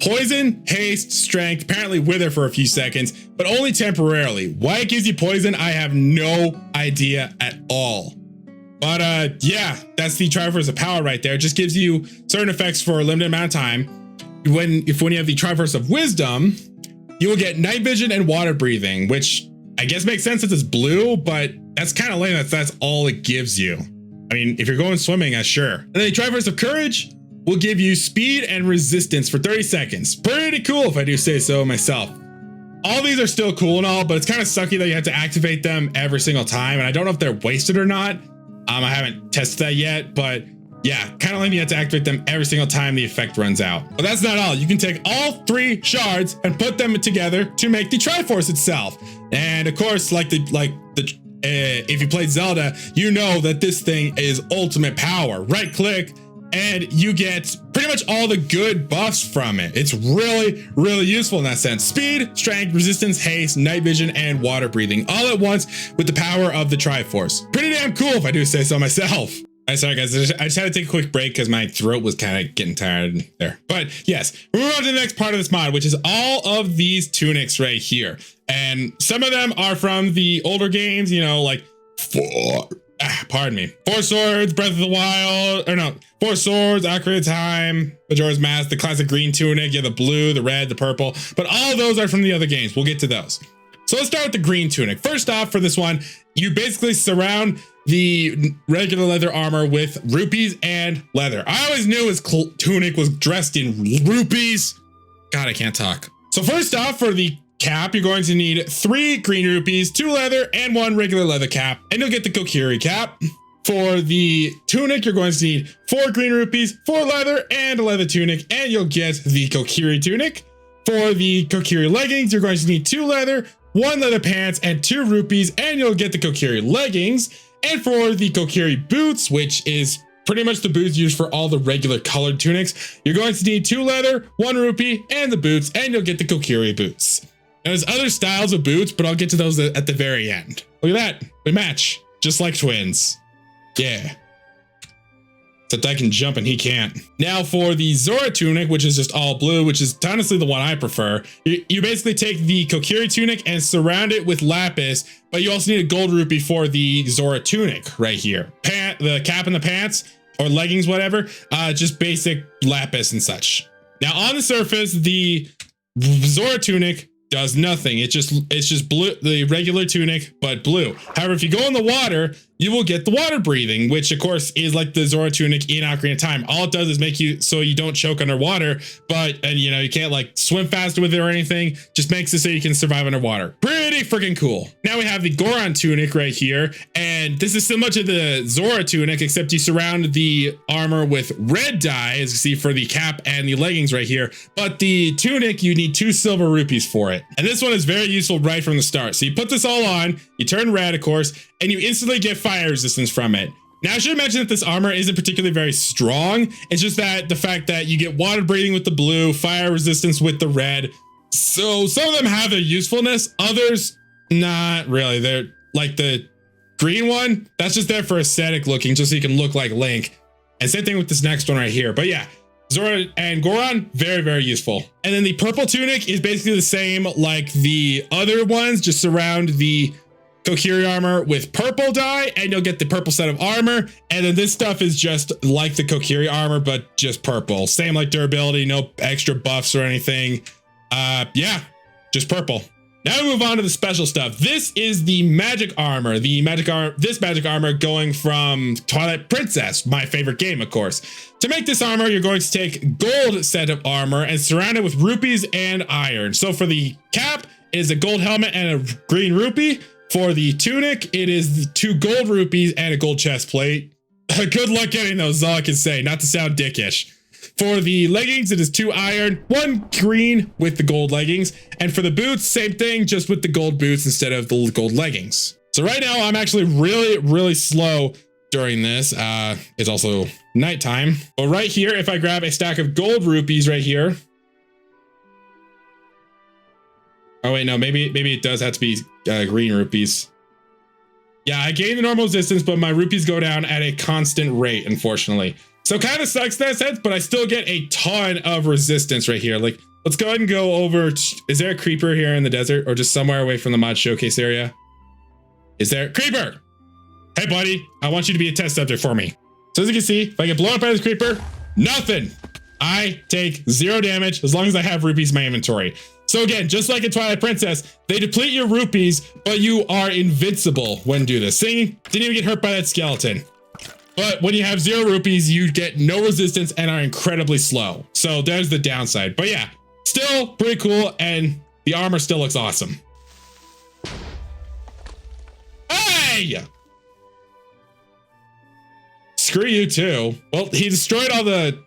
poison, haste, strength, apparently wither for a few seconds, but only temporarily. Why it gives you poison, I have no idea at all. But yeah, that's the Triforce of Power right there. It just gives you certain effects for a limited amount of time. When you have the Triforce of Wisdom, you will get night vision and water breathing, which I guess makes sense since it's blue, but that's kind of lame. That's all it gives you. I mean, if you're going swimming, sure. And then the Triforce of Courage will give you speed and resistance for 30 seconds. Pretty cool if I do say so myself. All these are still cool and all, but it's kind of sucky that you have to activate them every single time. And I don't know if they're wasted or not. I haven't tested that yet, but yeah, kind of lame you have to activate them every single time the effect runs out. But that's not all. You can take all 3 shards and put them together to make the Triforce itself. And of course, if you played Zelda, you know that this thing is ultimate power. Right click and you get pretty much all the good buffs from it. It's really, really useful in that sense. Speed, strength, resistance, haste, night vision, and water breathing all at once with the power of the Triforce. Pretty damn cool if I do say so myself. Sorry guys, I just had to take a quick break because my throat was kind of getting tired there. But yes, we're moving on to the next part of this mod, which is all of these tunics right here. And some of them are from the older games, you know, like Four Swords, Breath of the Wild, or no, 4 Swords, Ocarina of Time, Majora's Mask, the classic green tunic, yeah, the blue, the red, the purple, but all of those are from the other games. We'll get to those. So let's start with the green tunic. First off, for this one, you basically surround the regular leather armor with rupees and leather. I always knew his tunic was dressed in rupees. God, I can't talk. So first off, for the cap, you're going to need 3 green rupees, 2 leather, and 1 regular leather cap, and you'll get the Kokiri cap. For the tunic, you're going to need 4 green rupees, 4 leather, and a leather tunic, and you'll get the Kokiri tunic. For the Kokiri leggings, you're going to need 2 leather, 1 leather pants, and 2 rupees, and you'll get the Kokiri leggings. And for the Kokiri boots, which is pretty much the boots used for all the regular colored tunics, you're going to need 2 leather, 1 rupee, and the boots, and you'll get the Kokiri boots. Now, there's other styles of boots, but I'll get to those at the very end. Look at that. We match, just like twins. Yeah. Except I can jump and he can't. Now for the Zora tunic, which is just all blue, which is honestly the one I prefer. You basically take the Kokiri tunic and surround it with lapis, but you also need a gold rupee for the Zora tunic right here. The cap and the pants, or leggings, whatever, just basic lapis and such. Now on the surface, the Zora tunic does nothing. It's just blue, the regular tunic, but blue. However, if you go in the water, you will get the water breathing, which of course is like the Zora tunic in Ocarina of Time. All it does is make you so you don't choke underwater, and you know, you can't like swim faster with it or anything. Just makes it so you can survive underwater. Pretty freaking cool. Now we have the Goron tunic right here, and this is similar to the Zora tunic, except you surround the armor with red dye, as you see for the cap and the leggings right here. But the tunic, you need 2 silver rupees for it. And this one is very useful right from the start. So you put this all on, you turn red, of course, and you instantly get fire resistance from it. Now, I should mention that this armor isn't particularly very strong. It's just that the fact that you get water breathing with the blue, fire resistance with the red. So some of them have their usefulness, others not really. They're like the green one, that's just there for aesthetic looking, just so you can look like Link. And same thing with this next one right here. But yeah, Zora and Goron, very, very useful. And then the purple tunic is basically the same like the other ones, just surround the Kokiri armor with purple dye and you'll get the purple set of armor. And then this stuff is just like the Kokiri armor, but just purple. Same like durability, no extra buffs or anything. Yeah, just purple. Now we move on to the special stuff. This is the magic armor. This magic armor going from Twilight Princess, my favorite game, of course. To make this armor, you're going to take gold set of armor and surround it with rupees and iron. So for the cap, it is a gold helmet and a green rupee. For the tunic, it is 2 gold rupees and a gold chest plate. Good luck getting those, is all I can say, not to sound dickish. For the leggings, it is 2 iron, 1 green with the gold leggings. And for the boots, same thing, just with the gold boots instead of the gold leggings. So right now, I'm actually really, really slow during this. It's also nighttime. But right here, if I grab a stack of gold rupees right here. Oh wait, no, maybe it does have to be green rupees. Yeah, I gain the normal resistance, but my rupees go down at a constant rate, unfortunately. So kind of sucks in that sense, but I still get a ton of resistance right here. Like, let's go ahead and go over. Is there a creeper here in the desert or just somewhere away from the mod showcase area? Is there? Creeper! Hey, buddy, I want you to be a test subject for me. So as you can see, if I get blown up by this creeper, nothing. I take 0 damage as long as I have rupees in my inventory. So again, just like in Twilight Princess, they deplete your rupees, but you are invincible when do this. See, didn't even get hurt by that skeleton. But when you have 0 rupees, you get no resistance and are incredibly slow. So there's the downside. But yeah, still pretty cool. And the armor still looks awesome. Hey! Screw you too. Well, he destroyed all the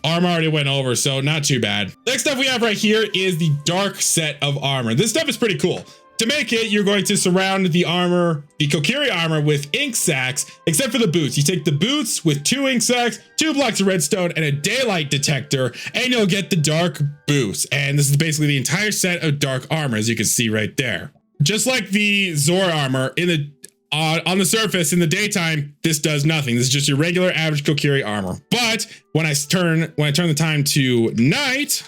armor already went over, so not too bad. Next up we have right here is the dark set of armor. This stuff is pretty cool. To make it, you're going to surround the armor, the Kokiri armor, with ink sacs, except for the boots. You take the boots with 2 ink sacs, 2 blocks of redstone, and a daylight detector, and you'll get the dark boots. And this is basically the entire set of dark armor, as you can see right there. Just like the Zora armor, on the surface in the daytime, this does nothing. This is just your regular average Kokiri armor. But when I turn the time to night,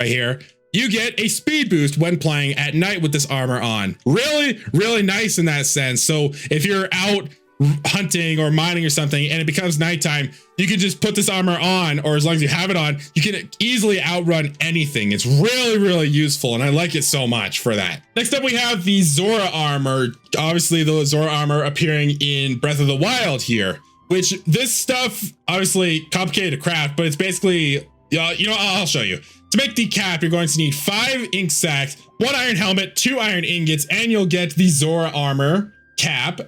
right here, you get a speed boost when playing at night with this armor on. Really, really nice in that sense. So if you're out hunting or mining or something and it becomes nighttime, you can just put this armor on, or as long as you have it on, you can easily outrun anything. It's really, really useful, and I like it so much for that. Next up, we have the Zora armor. Obviously, the Zora armor appearing in Breath of the Wild here, which this stuff, obviously complicated to craft, but it's basically, you know, I'll show you. To make the cap, you're going to need 5 ink sacs, 1 iron helmet, 2 iron ingots, and you'll get the Zora armor cap.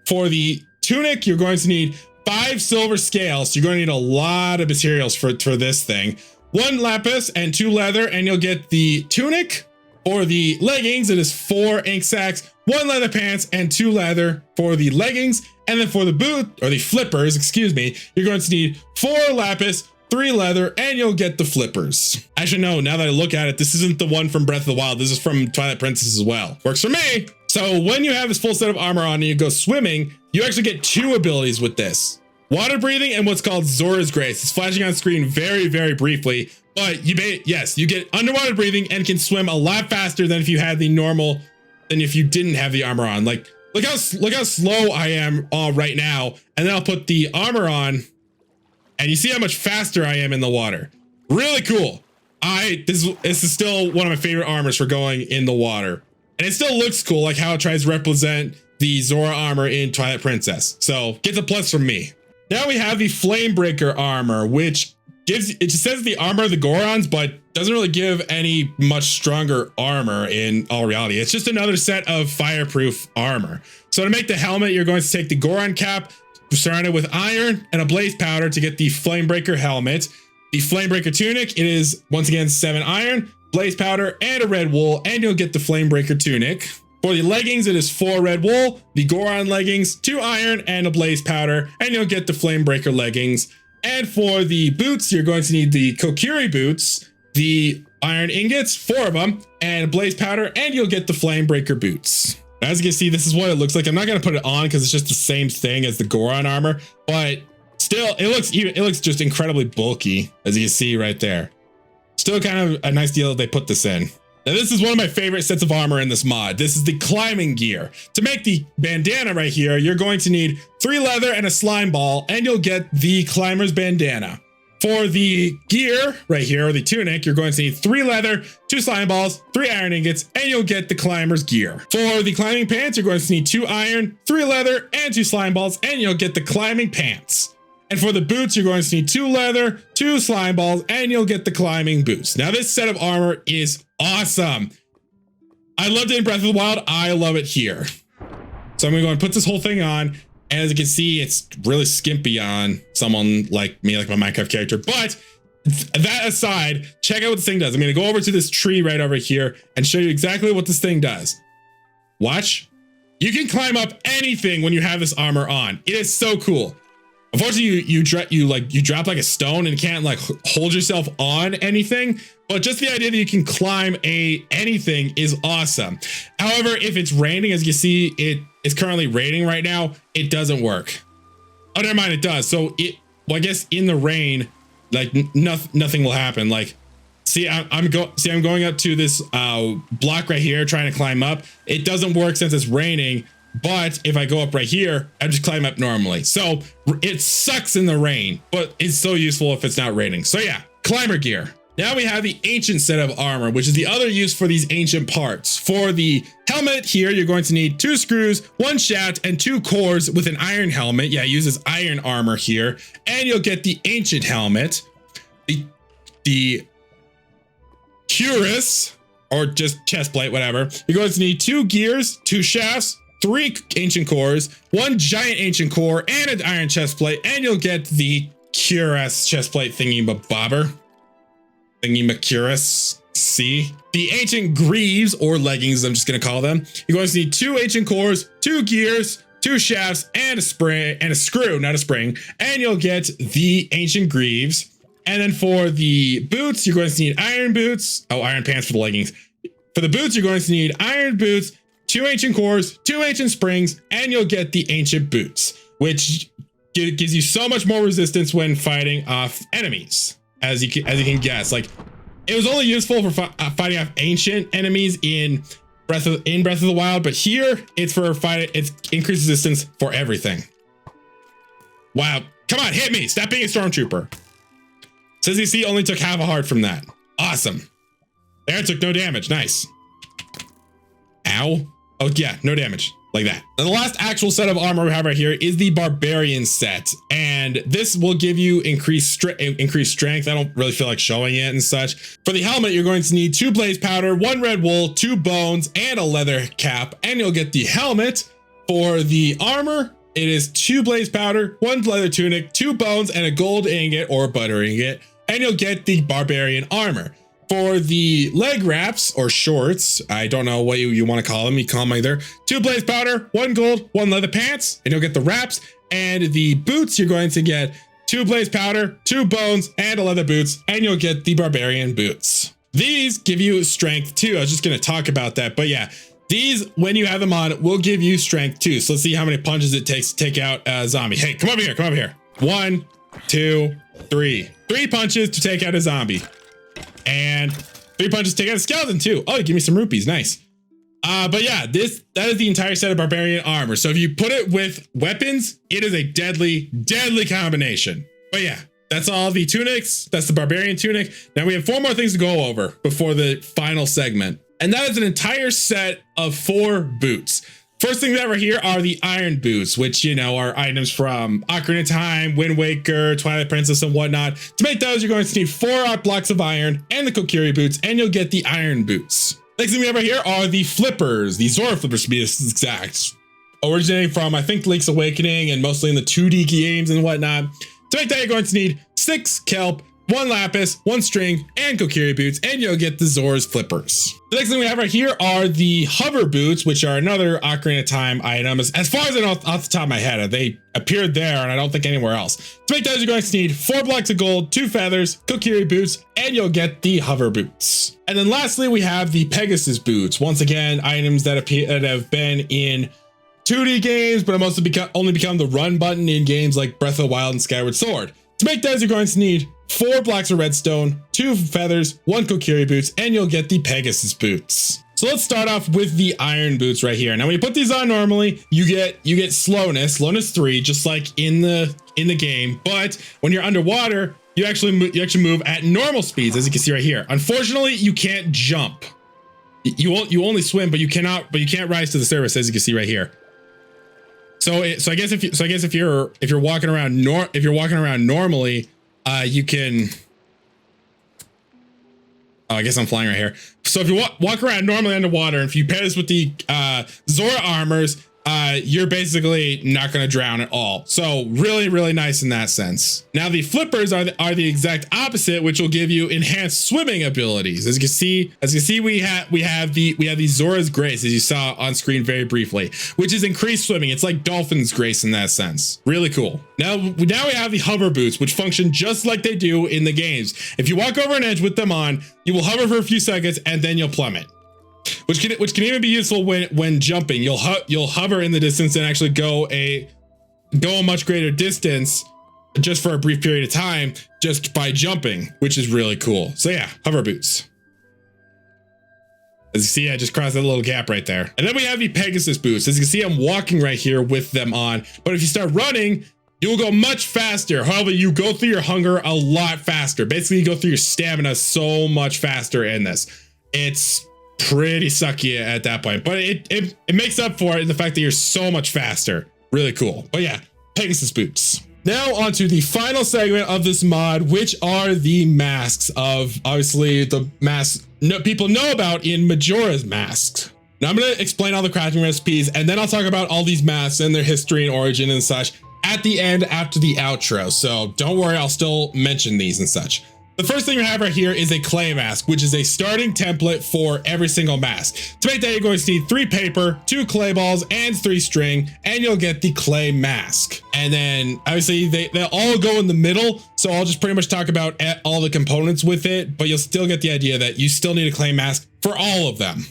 For the tunic, you're going to need 5 silver scales. So you're going to need a lot of materials for this thing. 1 lapis and 2 leather, and you'll get the tunic. For the leggings, it is 4 ink sacs, 1 leather pants, and 2 leather for the leggings. And then for the boot, or the flippers, excuse me, you're going to need 4 lapis, 3 leather, and you'll get the flippers. Actually, no, now that I look at it, this isn't the one from Breath of the Wild. This is from Twilight Princess as well. Works for me. So when you have this full set of armor on and you go swimming, you actually get 2 abilities with this. Water breathing and what's called Zora's Grace. It's flashing on screen very, very briefly, but you get underwater breathing and can swim a lot faster than if you had the normal, than if you didn't have the armor on. Like, look how slow I am right now. And then I'll put the armor on and you see how much faster I am in the water. Really cool. This is still one of my favorite armors for going in the water. And it still looks cool, like how it tries to represent the Zora armor in Twilight Princess. So gets a plus from me. Now we have the Flamebreaker armor, which it just says the armor of the Gorons, but doesn't really give any much stronger armor in all reality. It's just another set of fireproof armor. So to make the helmet, you're going to take the Goron cap, surround it with iron and a blaze powder to get the Flamebreaker helmet. The Flamebreaker tunic, it is once again 7 iron, blaze powder, and a red wool, and you'll get the Flamebreaker tunic. For the leggings, it is 4 red wool, the Goron leggings, 2 iron, and a blaze powder, and you'll get the Flamebreaker leggings. And for the boots, you're going to need the Kokiri boots, the iron ingots, 4 of them, and blaze powder, and you'll get the Flamebreaker boots. As you can see, this is what it looks like. I'm not going to put it on because it's just the same thing as the Goron armor, but still, it looks just incredibly bulky, as you can see right there. Still kind of a nice deal that they put this in. Now, this is one of my favorite sets of armor in this mod. This is the climbing gear. To make the bandana right here, you're going to need 3 leather and a slime ball, and you'll get the climber's bandana. For the gear right here, or the tunic, you're going to need 3 leather, 2 slime balls, 3 iron ingots, and you'll get the climber's gear. For the climbing pants, you're going to need 2 iron, 3 leather, and 2 slime balls, and you'll get the climbing pants. And for the boots, you're going to need 2 leather, 2 slime balls, and you'll get the climbing boots. Now, this set of armor is awesome. I loved it in Breath of the Wild. I love it here. So I'm going to go and put this whole thing on. And as you can see, it's really skimpy on someone like me, like my Minecraft character. But that aside, check out what this thing does. I'm going to go over to this tree right over here and show you exactly what this thing does. Watch. You can climb up anything when you have this armor on. It is so cool. Unfortunately, you drop like a stone and can't like hold yourself on anything, but just the idea that you can climb anything is awesome. However, if it's raining, as you see, it is currently raining right now, it doesn't work. Oh, never mind, it does. So well, I guess in the rain, like nothing will happen. Like, see, I'm going up to this block right here, trying to climb up. It doesn't work since it's raining. But if I go up right here, I just climb up normally. So it sucks in the rain, but it's so useful if it's not raining. So yeah, climber gear. Now we have the ancient set of armor, which is the other use for these ancient parts. For the helmet here, you're going to need 2 screws, 1 shaft, and 2 cores with an iron helmet. Yeah, it uses iron armor here. And you'll get the ancient helmet. The cuirass, or just chest plate, whatever. You're going to need 2 gears, 2 shafts, 3 ancient cores, 1 giant ancient core, and an iron chest plate, and you'll get the cuirass chest plate thingy-mabobber. Thingy-macuirass. See? The ancient greaves, or leggings, I'm just gonna call them. You're going to need 2 ancient cores, 2 gears, 2 shafts, and a spring, and a screw, not a spring, and you'll get the ancient greaves. And then for the boots, you're going to need iron boots. Oh, iron pants for the leggings. For the boots, you're going to need iron boots, 2 ancient cores, 2 ancient springs, and you'll get the ancient boots, which gives you so much more resistance when fighting off enemies, as you can guess. Like, it was only useful for fighting off ancient enemies in Breath of the Wild, but here it's for it's increased resistance for everything. Wow! Come on, hit me! Stop being a stormtrooper. Says you see, only took half a heart from that. Awesome. There, took no damage. Nice. Ow. Oh yeah, no damage, like that. And the last actual set of armor we have right here is the Barbarian set, and this will give you increased strength. I don't really feel like showing it and such. For the helmet, you're going to need 2 blaze powder, 1 red wool, 2 bones, and a leather cap, and you'll get the helmet. For the armor, it is 2 blaze powder, 1 leather tunic, 2 bones, and a gold ingot or butter ingot, and you'll get the Barbarian armor. For the leg wraps or shorts, I don't know what you want to call them. You call them either 2 blaze powder, 1 gold, 1 leather pants, and you'll get the wraps. And the boots, you're going to get 2 blaze powder, 2 bones, and a leather boots, and you'll get the Barbarian boots. These give you strength too. I was just going to talk about that, but yeah, these, when you have them on, will give you strength too. So let's see how many punches it takes to take out a zombie. Hey, come over here, come over here. 1, 2, 3. 3 punches to take out a zombie. And 3 punches to take out a skeleton too. Oh, you give me some rupees. Nice. But yeah, that is the entire set of Barbarian armor. So if you put it with weapons, it is a deadly combination. But yeah, that's all the tunics. That's the barbarian tunic. Now we have 4 more things to go over before the final segment. And that is an entire set of 4 boots. First thing we have right here are the iron boots, which, you know, are items from Ocarina of Time, Wind Waker, Twilight Princess, and whatnot. To make those, you're going to need 4 blocks of iron and the Kokiri boots, and you'll get the iron boots. Next thing we have right here are the flippers, the Zora flippers to be exact. Originating from, I think, Link's Awakening and mostly in the 2D games and whatnot. To make that, you're going to need 6 kelp, 1 lapis, 1 string, and Kokiri boots, and you'll get the Zora's flippers. The next thing we have right here are the hover boots, which are another Ocarina of Time item. As far as I know off the top of my head, they appeared there, and I don't think anywhere else. To make those, you're going to need 4 blocks of gold, 2 feathers, Kokiri boots, and you'll get the hover boots. And then lastly, we have the Pegasus boots. Once again, items that have been in 2D games, but have also only become the run button in games like Breath of the Wild and Skyward Sword. To make those, you're going to need 4 blocks of redstone, 2 feathers, 1 Kokiri boots, and you'll get the Pegasus boots. So let's start off with the iron boots right here. Now, when you put these on normally, you get slowness 3, just like in the game. But when you're underwater, you actually move at normal speeds, as you can see right here. Unfortunately, you can't jump. You only swim, but you can't rise to the surface, as you can see right here. So I guess if you're walking around normally, you can. Oh, I guess I'm flying right here. So if you walk around normally underwater, and if you pair this with the Zora armors, you're basically not going to drown at all. So really, really nice in that sense. Now the flippers are the exact opposite, which will give you enhanced swimming abilities. As you can see, we have the Zora's Grace, as you saw on screen very briefly, which is increased swimming. It's like Dolphin's Grace in that sense. Really cool. Now we have the hover boots, which function just like they do in the games. If you walk over an edge with them on, you will hover for a few seconds and then you'll plummet. Which can even be useful when jumping. You'll hover in the distance and actually go a much greater distance just for a brief period of time just by jumping, which is really cool. So yeah, hover boots. As you see, I just crossed that little gap right there. And then we have the Pegasus boots. As you can see, I'm walking right here with them on. But if you start running, you'll go much faster. However, you go through your hunger a lot faster. Basically, you go through your stamina so much faster in this. It's pretty sucky at that point, but it makes up for it in the fact that you're so much faster. Really cool. But yeah, Pegasus boots. Now onto the final segment of this mod, which are the masks of obviously the masks people know about in Majora's masks. Now I'm going to explain all the crafting recipes, and then I'll talk about all these masks and their history and origin and such at the end after the outro. So don't worry, I'll still mention these and such. The first thing we have right here is a clay mask, which is a starting template for every single mask. To make that, you're going to need 3 paper, 2 clay balls, and 3 string, and you'll get the clay mask. And then obviously they'll all go in the middle, so I'll just pretty much talk about all the components with it, but you'll still get the idea that you still need a clay mask for all of them,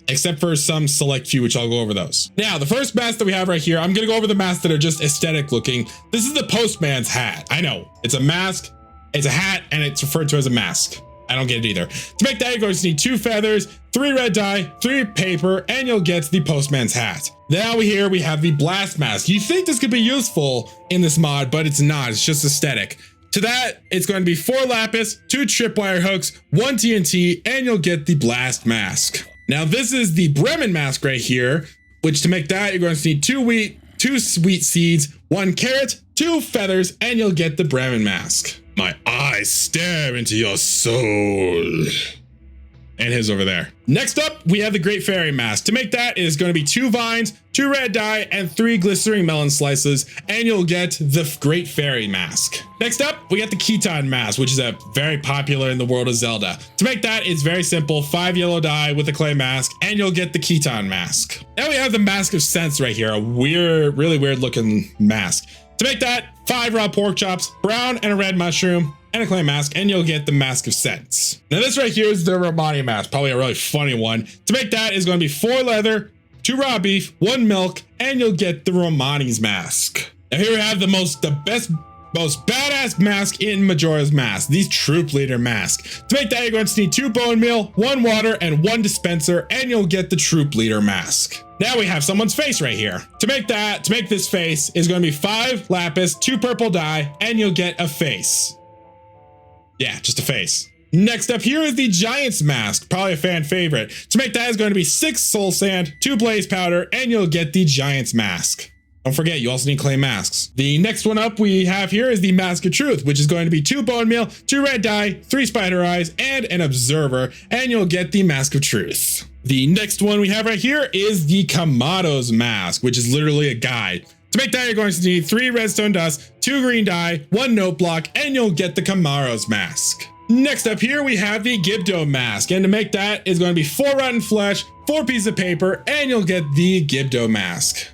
except for some select few, which I'll go over those. Now, the first mask that we have right here, I'm gonna go over the masks that are just aesthetic looking. This is the postman's hat. I know, it's a mask, it's a hat, and it's referred to as a mask. I don't get it either. To make that, you're going to need 2 feathers, 3 red dye, 3 paper, and you'll get the postman's hat. Now here we have the blast mask. You think this could be useful in this mod, but it's not, it's just aesthetic. To that, it's going to be 4 lapis, 2 tripwire hooks, 1 TNT, and you'll get the blast mask. Now this is the Bremen mask right here, which to make that, you're going to need 2 wheat, 2 sweet seeds, 1 carrot, 2 feathers, and you'll get the Bremen mask. My eyes stare into your soul. And his over there. Next up, we have the Great Fairy mask. To make that, it is going to be 2 vines, 2 red dye, and 3 glistering melon slices, and you'll get the Great Fairy mask. Next up, we got the Keaton mask, which is very popular in the world of Zelda. To make that, it's very simple. 5 yellow dye with a clay mask, and you'll get the Keaton mask. Now we have the Mask of Sense right here, a weird, really weird looking mask. To make that, 5 raw pork chops, brown and a red mushroom, and a clay mask, and you'll get the Mask of Sense. Now this right here is the Romani mask, probably a really funny one. To make that is going to be 4 leather, 2 raw beef, 1 milk, and you'll get the Romani's mask. Now here we have the most badass mask in Majora's Mask, the Troop Leader mask. To make that, you're going to need 2 bone meal, 1 water, and 1 dispenser, and you'll get the Troop Leader mask. Now we have someone's face right here. To make this face is going to be 5 lapis, 2 purple dye, and you'll get a face. Yeah, just a face. Next up here is the Giant's Mask, probably a fan favorite. To make that is going to be 6 Soul Sand, 2 Blaze Powder, and you'll get the Giant's Mask. Don't forget, you also need clay masks. The next one up we have here is the Mask of Truth, which is going to be 2 bone meal, 2 red dye, 3 spider eyes, and an observer, and you'll get the Mask of Truth. The next one we have right here is the Kamado's Mask, which is literally a guide. To make that, you're going to need 3 redstone dust, 2 green dye, 1 note block, and you'll get the Kamado's Mask. Next up here, we have the Gibdo Mask, and to make that is going to be 4 rotten flesh, 4 pieces of paper, and you'll get the Gibdo Mask,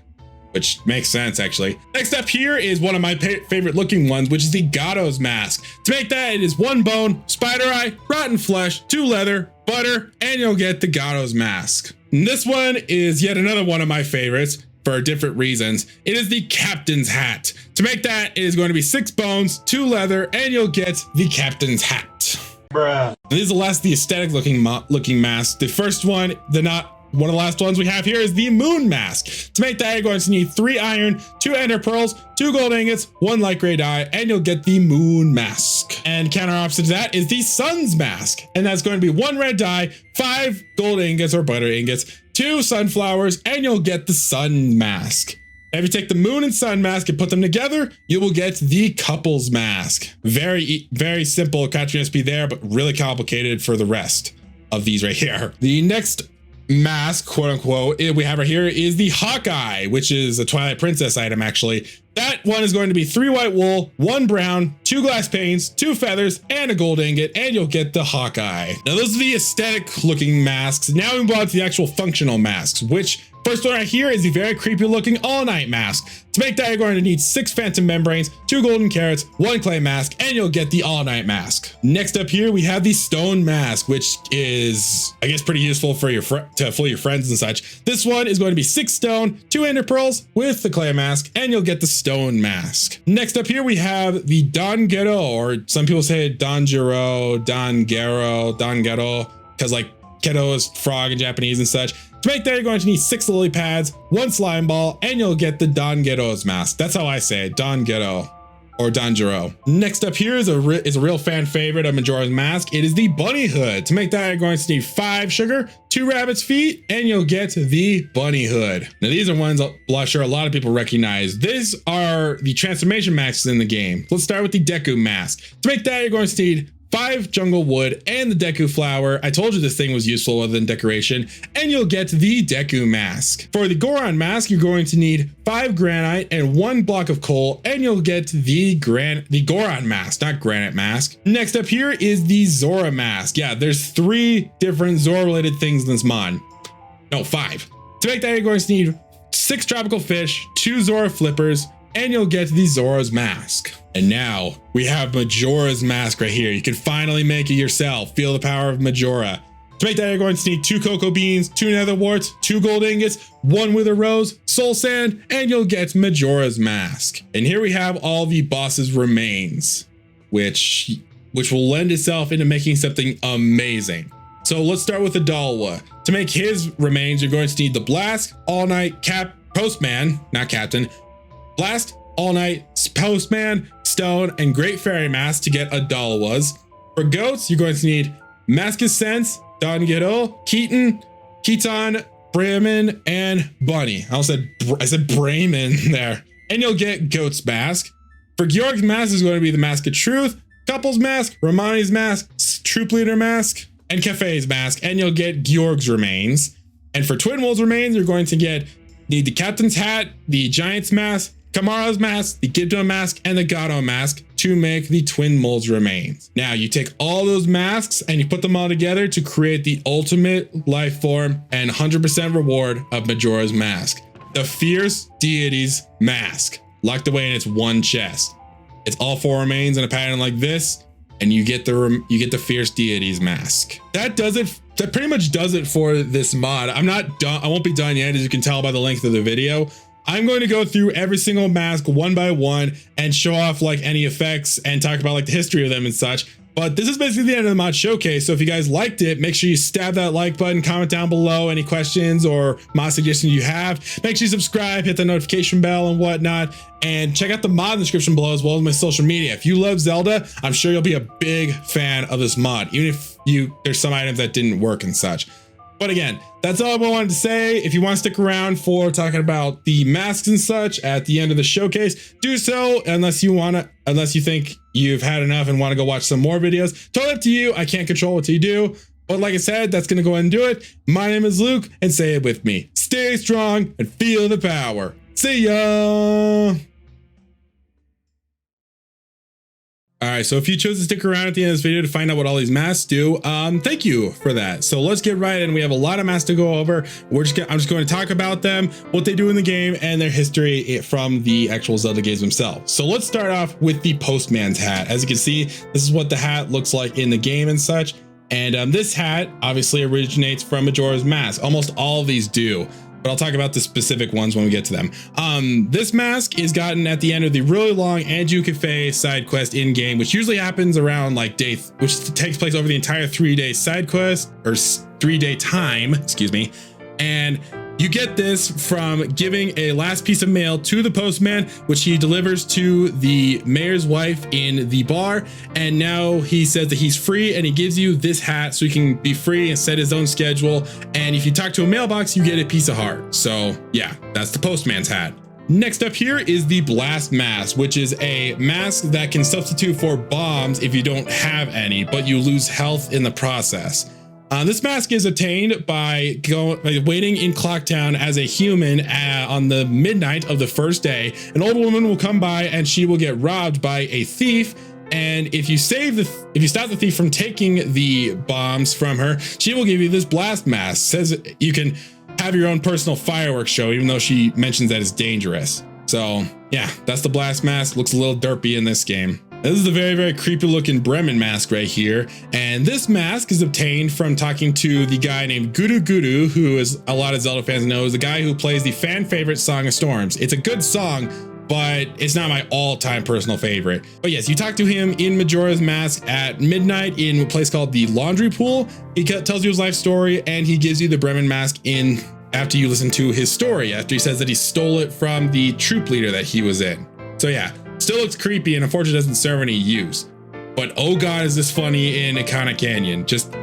which makes sense actually. Next up here is one of my favorite looking ones, which is the Gado's Mask. To make that, it is 1 bone, spider eye, rotten flesh, 2 leather, butter, and you'll get the Gado's Mask. And this one is yet another one of my favorites for different reasons. It is the Captain's Hat. To make that, it is going to be 6 bones, 2 leather, and you'll get the Captain's Hat. Bruh. This is the last of the aesthetic looking masks. The first one, one of the last ones we have here is the Moon Mask. To make that, you're going to need 3 iron, 2 ender pearls, 2 gold ingots, 1 light gray dye, and you'll get the Moon Mask. And counter opposite to that is the Sun's Mask. And that's going to be 1 red dye, 5 gold ingots or butter ingots, 2 sunflowers, and you'll get the Sun Mask. If you take the Moon and Sun Mask and put them together, you will get the Couples Mask. Very simple crafting recipe there, but really complicated for the rest of these right here. The next mask, quote unquote, we have right here is the Hawkeye, which is a Twilight Princess item actually. That one is going to be 3 white wool, 1 brown, 2 glass panes, 2 feathers, and a gold ingot, and you'll get the Hawkeye. Now those are the aesthetic looking masks. Now we move on to the actual functional masks, which first one right here is the very creepy looking all night mask. To make that, you're going to need 6 phantom membranes, 2 golden carrots, 1 clay mask, and you'll get the all night mask. Next up here, we have the stone mask, which is, I guess, pretty useful for to fool your friends and such. This one is going to be 6 stone, 2 ender pearls with the clay mask, and you'll get the stone mask. Next up here, we have the Dongero, or some people say Dongero, because like Keto is frog in Japanese and such. To make that, you're going to need 6 lily pads, 1 slime ball, and you'll get the Dongero's mask. That's how I say it, Dongero or Dongero. Next up here is a real fan favorite of Majora's Mask. It is the bunny hood. To make that, you're going to need 5 sugar, 2 rabbit's feet, and you'll get the bunny hood. Now these are ones I'm sure a lot of people recognize. These are the transformation masks in the game. Let's start with the Deku mask. To make that, you're going to need 5 jungle wood and the Deku flower. I told you this thing was useful other than decoration, and you'll get the Deku mask. For the Goron mask, you're going to need 5 granite and 1 block of coal, and you'll get the Goron mask, not granite mask. Next up here is the Zora mask. Yeah, there's 3 different Zora related things in this mod. No, 5. To make that, you're going to need 6 tropical fish, 2 Zora flippers, and you'll get the Zora's mask. And now we have Majora's mask right here. You can finally make it yourself. Feel the power of Majora. To make that, you're going to need 2 cocoa beans, 2 nether warts, 2 gold ingots, 1 wither rose, soul sand, and you'll get Majora's mask. And here we have all the boss's remains, which will lend itself into making something amazing. So let's start with the Dalwa. To make his remains, you're going to need the blast, all night, postman, not captain, blast, all night, postman, stone, and great fairy mask to get a Dalwas. For goats, you're going to need Mask of Sense, Dongero, Keaton, Brahmin, and Bunny. I said Brahmin there. And you'll get Goat's mask. For Georg's mask is going to be the Mask of Truth, Couple's mask, Romani's mask, Troop Leader mask, and Cafe's mask, and you'll get Georg's remains. And for Twin Wolves remains, you're going to need the Captain's hat, the Giant's mask, Kamaro's mask, the Gibdo mask, and the Gado mask to make the Twin Moles remains. Now you take all those masks and you put them all together to create the ultimate life form and 100% reward of Majora's Mask, the Fierce Deity's mask, locked away in its one chest. It's all 4 remains in a pattern like this, and you get the Fierce Deity's mask. That does it. That pretty much does it for this mod. I'm not done. I won't be done yet, as you can tell by the length of the video. I'm going to go through every single mask one by one and show off like any effects and talk about like the history of them and such. But this is basically the end of the mod showcase. So if you guys liked it, make sure you stab that like button, comment down below any questions or mod suggestions you have. Make sure you subscribe, hit the notification bell and whatnot, and check out the mod in the description below as well as my social media. If you love Zelda, I'm sure you'll be a big fan of this mod, even if there's some items that didn't work and such. But again, that's all I wanted to say. If you want to stick around for talking about the masks and such at the end of the showcase, do so, unless you think you've had enough and want to go watch some more videos. Totally up to you. I can't control what you do. But like I said, that's going to go ahead and do it. My name is Luke, and say it with me. Stay strong and feel the power. See ya! All right, so if you chose to stick around at the end of this video to find out what all these masks do, thank you for that. So let's get right in. We have a lot of masks to go over. I'm just going to talk about them, what they do in the game, and their history from the actual Zelda games themselves. So let's start off with the Postman's hat. As you can see, this is what the hat looks like in the game and such. And this hat obviously originates from Majora's Mask. Almost all of these do, but I'll talk about the specific ones when we get to them. This mask is gotten at the end of the really long Anju Cafe side quest in game, which usually happens around like which takes place over the entire 3-day side quest or 3-day time, excuse me. And you get this from giving a last piece of mail to the postman, which he delivers to the mayor's wife in the bar. And now he says that he's free and he gives you this hat so he can be free and set his own schedule. And if you talk to a mailbox, you get a piece of heart. So yeah, that's the postman's hat. Next up here is the blast mask, which is a mask that can substitute for bombs if you don't have any, but you lose health in the process. This mask is attained by waiting in Clocktown as a human on the midnight of the first day. An old woman will come by and she will get robbed by a thief. And if you stop the thief from taking the bombs from her, she will give you this blast mask. Says you can have your own personal fireworks show, even though she mentions that it's dangerous. So yeah, that's the blast mask. Looks a little derpy in this game. This is the very, very creepy looking Bremen mask right here. And this mask is obtained from talking to the guy named Guru Guru, who is a lot of Zelda fans know is the guy who plays the fan favorite Song of Storms. It's a good song, but it's not my all-time personal favorite. But yes, you talk to him in Majora's Mask at midnight in a place called the Laundry Pool. He tells you his life story and he gives you the Bremen mask after you listen to his story, after he says that he stole it from the troop leader that he was in. So yeah. Still looks creepy and unfortunately doesn't serve any use. But oh god, is this funny in Ikana Canyon. Just,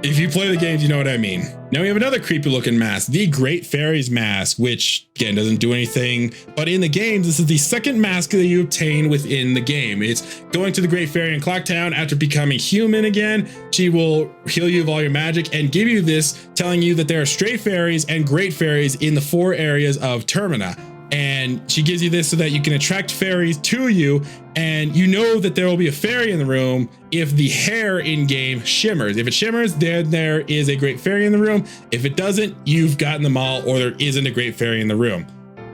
if you play the games, you know what I mean. Now we have another creepy looking mask, the Great Fairy's mask, which again doesn't do anything. But in the games, this is the second mask that you obtain within the game. It's going to the Great Fairy in Clocktown after becoming human again. She will heal you of all your magic and give you this, telling you that there are stray fairies and great fairies in the 4 areas of Termina. And she gives you this so that you can attract fairies to you. And you know that there will be a fairy in the room if the hair in game shimmers. If it shimmers, then there is a great fairy in the room. If it doesn't, you've gotten them all, or there isn't a great fairy in the room.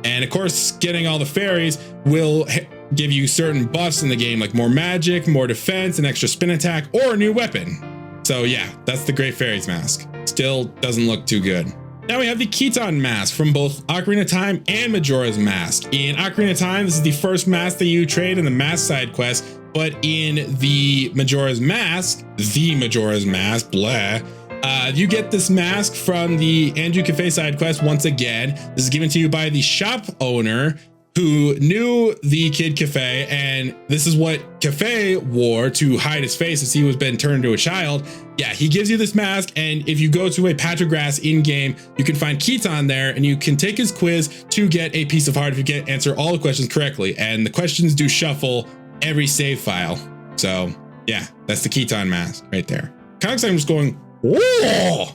And of course, getting all the fairies will give you certain buffs in the game, like more magic, more defense, an extra spin attack, or a new weapon. So yeah, that's the Great Fairy's mask. Still doesn't look too good. Now we have the Keaton mask from both Ocarina of Time and Majora's Mask. In Ocarina of Time, this is the first mask that you trade in the mask side quest, but in the Majora's Mask, blah, you get this mask from the Anju Cafe side quest once again. This is given to you by the shop owner who knew the Kid Cafe, and this is what Cafe wore to hide his face as he was been turned into a child. Yeah, he gives you this mask, and if you go to a patch of grass in game, you can find Keaton there, and you can take his quiz to get a piece of heart if you answer all the questions correctly. And the questions do shuffle every save file. So yeah, that's the Keaton mask right there. Kind of looks like I'm just going, whoa,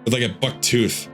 with like a buck tooth.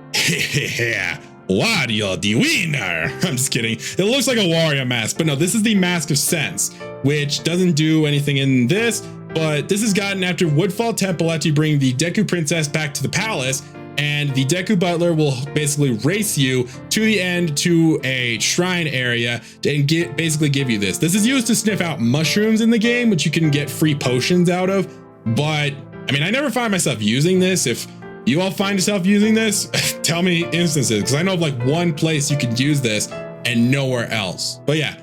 Yeah. Wario the winner. I'm just kidding. It looks like a Wario mask, but no, this is the Mask of Sense, which doesn't do anything in this, but this is gotten after Woodfall Temple after you bring the Deku Princess back to the palace, and the Deku Butler will basically race you to the end to a shrine area and basically give you this. This is used to sniff out mushrooms in the game, which you can get free potions out of, but I mean, I never find myself using this. If You all find yourself using this? Tell me instances, because I know of like one place you could use this and nowhere else. But yeah,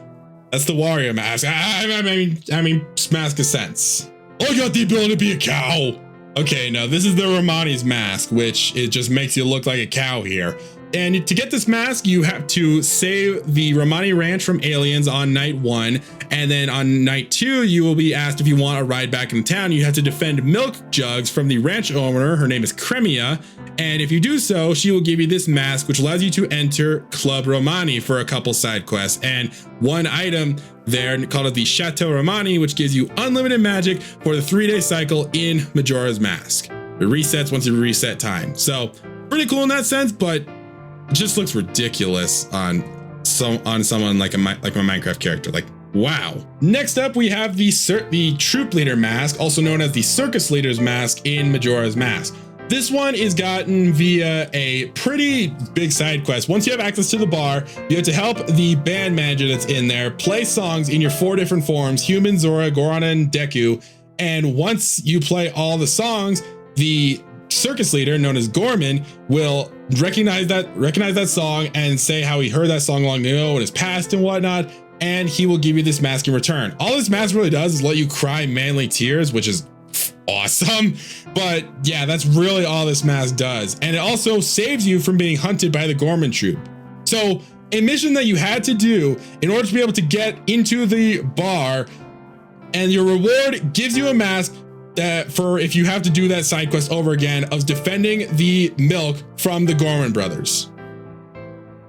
that's the warrior mask. I mean, mask of sense. I got the ability to be a cow. Okay, no, this is the Romani's mask, which it just makes you look like a cow here. And to get this mask, you have to save the Romani Ranch from aliens on night 1. And then on night 2, you will be asked if you want a ride back into town. You have to defend milk jugs from the ranch owner. Her name is Cremia. And if you do so, she will give you this mask, which allows you to enter Club Romani for a couple side quests. And one item there called the Chateau Romani, which gives you unlimited magic for the 3-day cycle in Majora's Mask. It resets once you reset time. So pretty cool in that sense, but it just looks ridiculous on someone like my Minecraft character. Like, wow. Next up, we have the troop leader mask, also known as the circus leader's mask in Majora's Mask. This one is gotten via a pretty big side quest. Once you have access to the bar, you have to help the band manager that's in there play songs in your 4 different forms: Human, Zora, Gorana, and Deku. And once you play all the songs, the circus leader, known as Gorman, will recognize that song and say how he heard that song long ago in his past and whatnot, and he will give you this mask in return. All this mask really does is let you cry manly tears, which is awesome. But yeah, that's really all this mask does. And it also saves you from being hunted by the Gorman troop. So a mission that you had to do in order to be able to get into the bar, and your reward gives you a mask that for if you have to do that side quest over again of defending the milk from the Gorman brothers.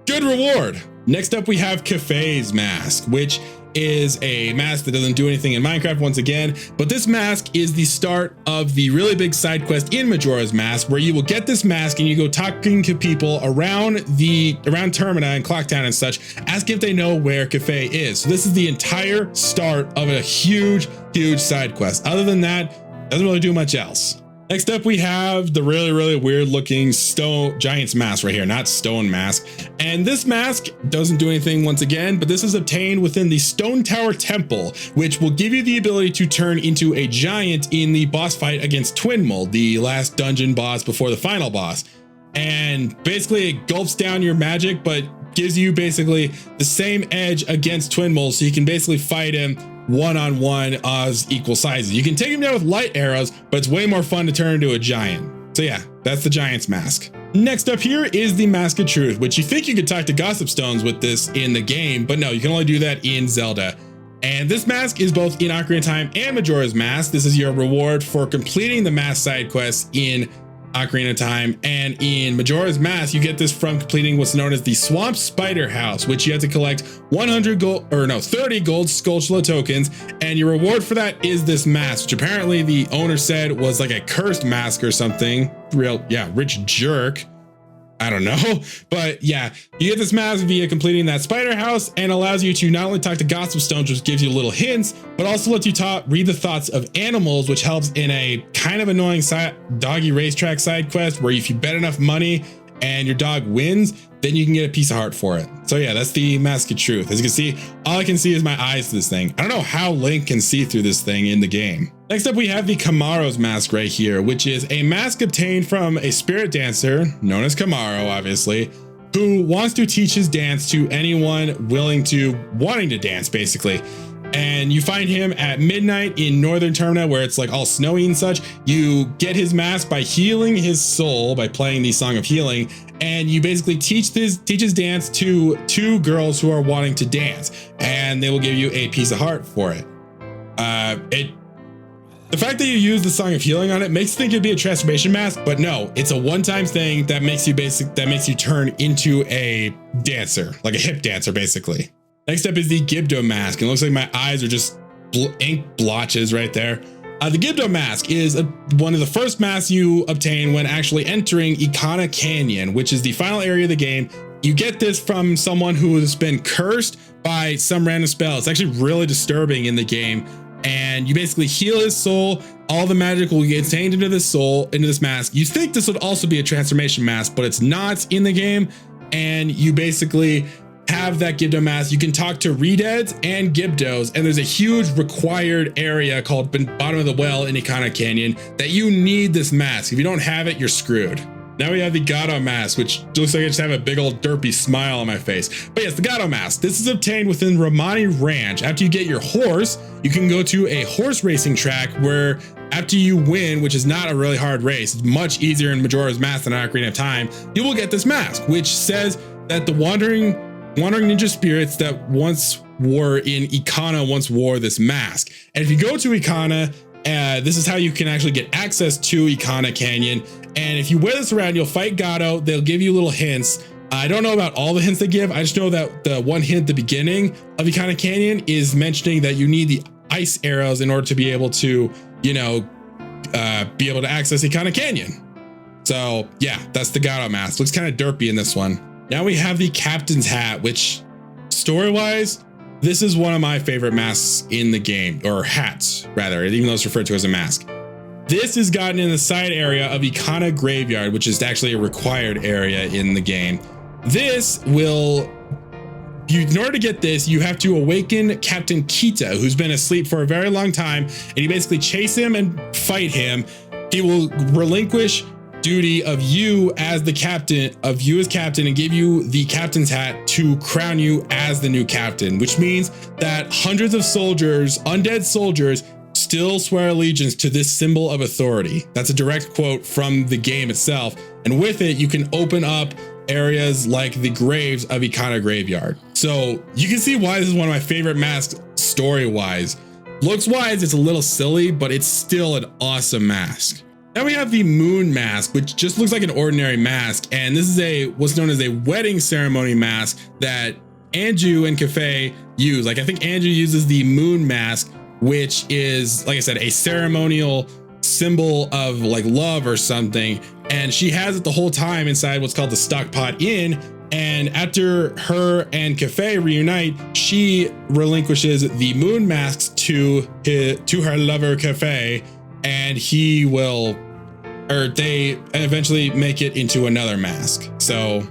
Good reward. Next up, we have Kafei's mask, which is a mask that doesn't do anything in Minecraft once again, but this mask is the start of the really big side quest in Majora's Mask, where you will get this mask and you go talking to people around Termina and Clocktown and such, asking if they know where Kafei is. So this is the entire start of a huge side quest. Other than that, doesn't really do much else. Next up, we have the really weird looking stone giant's mask right here, not stone mask. And this mask doesn't do anything once again, but this is obtained within the Stone Tower Temple, which will give you the ability to turn into a giant in the boss fight against Twinmold, the last dungeon boss before the final boss. And basically it gulps down your magic, but gives you basically the same edge against Twinmold, so you can basically fight him one-on-one as equal sizes. You can take him down with light arrows, but it's way more fun to turn into a giant. So yeah, that's the giant's mask. Next up here is the Mask of Truth, which you think you could talk to Gossip Stones with this in the game, but no, you can only do that in Zelda. And this mask is both in Ocarina of Time and Majora's Mask. This is your reward for completing the mask side quests in Ocarina of Time, and in Majora's Mask you get this from completing what's known as the Swamp Spider House, which you have to collect 30 gold Skulltula tokens, and your reward for that is this mask, which apparently the owner said was like a cursed mask or something. Rich jerk. I don't know, but yeah, you get this mask via completing that spider house, and allows you to not only talk to Gossip Stones, which gives you little hints, but also lets you read the thoughts of animals, which helps in a kind of annoying doggy racetrack side quest where if you bet enough money and your dog wins, then you can get a piece of heart for it. So yeah, that's the Mask of Truth. As you can see, all I can see is my eyes to this thing. I don't know how Link can see through this thing in the game. Next up, we have the Kamaro's mask right here, which is a mask obtained from a spirit dancer, known as Kamaro, obviously, who wants to teach his dance to anyone wanting to dance, basically. And you find him at midnight in northern Termina, where it's like all snowy and such. You get his mask by healing his soul by playing the Song of Healing, and you basically teach his dance to 2 girls who are wanting to dance, and they will give you a piece of heart for it. The fact that you use the Song of Healing on it makes you think it'd be a transformation mask, but no, it's a one-time thing that makes you turn into a dancer, like a hip dancer, basically. Next up is the Gibdo mask, and it looks like my eyes are just ink blotches right there. The Gibdo mask is one of the first masks you obtain when actually entering Ikana Canyon, which is the final area of the game. You get this from someone who has been cursed by some random spell. It's actually really disturbing in the game. And you basically heal his soul. All the magic will get contained into this mask. You think this would also be a transformation mask, but it's not in the game. And you basically have that Gibdo mask, you can talk to Redeads and Gibdos, and there's a huge required area called Bottom of the Well in Ikana Canyon that you need this mask. If you don't have it, you're screwed. Now we have the Gato mask, which looks like I just have a big old derpy smile on my face. But yes, the Gato mask. This is obtained within Romani Ranch. After you get your horse, you can go to a horse racing track where after you win, which is not a really hard race, it's much easier in Majora's Mask than Ocarina of Time, you will get this mask, which says that the wandering ninja spirits that once were in Ikana once wore this mask. And if you go to Ikana, this is how you can actually get access to Ikana Canyon. And if you wear this around, you'll fight Gato. They'll give you little hints. I don't know about all the hints they give. I just know that the one hint at the beginning of Ikana Canyon is mentioning that you need the ice arrows in order to be able to, you know, be able to access Ikana Canyon. So yeah, that's the Gato mask. Looks kind of derpy in this one. Now we have the Captain's Hat, which story-wise, this is one of my favorite masks in the game, or hats rather, even though it's referred to as a mask. This is gotten in the side area of Ikana Graveyard, which is actually a required area in the game. This will, in order to get this, you have to awaken Captain Kita, who's been asleep for a very long time, and you basically chase him and fight him. He will relinquish duty of you as the captain, and give you the captain's hat to crown you as the new captain, which means that hundreds of soldiers, undead soldiers, still swear allegiance to this symbol of authority. That's a direct quote from the game itself. And with it, you can open up areas like the graves of Ikana Graveyard. So you can see why this is one of my favorite masks story-wise. Looks-wise, it's a little silly, but it's still an awesome mask. Now we have the Moon Mask, which just looks like an ordinary mask. And this is what's known as a wedding ceremony mask that Anju and Cafe use. Like, I think Anju uses the Moon Mask, which is, like I said, a ceremonial symbol of like love or something. And she has it the whole time inside what's called the Stockpot Inn. And after her and Cafe reunite, she relinquishes the Moon Masks to her lover Cafe, and he will, or they eventually make it into another mask. So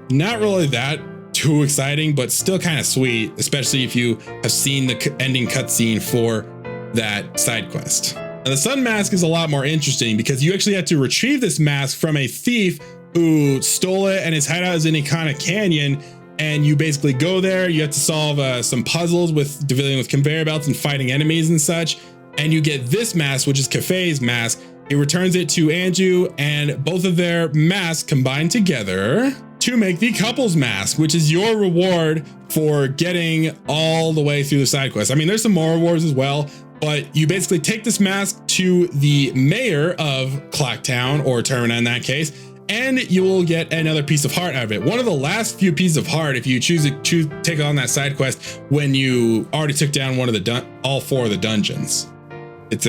not really that too exciting, but still kind of sweet, especially if you have seen the ending cutscene for that side quest. Now, the Sun Mask is a lot more interesting because you actually have to retrieve this mask from a thief who stole it, and his hideout is in Ikana Canyon. And you basically go there, you have to solve some puzzles with dealing with conveyor belts and fighting enemies and such. And you get this mask, which is Cafe's mask. He returns it to Anju, and both of their masks combine together to make the couple's mask, which is your reward for getting all the way through the side quest. I mean, there's some more rewards as well, but you basically take this mask to the mayor of Clocktown, or Termina in that case, and you will get another piece of heart out of it. One of the last few pieces of heart, if you choose to take on that side quest when you already took down one of the all 4 of the dungeons. It's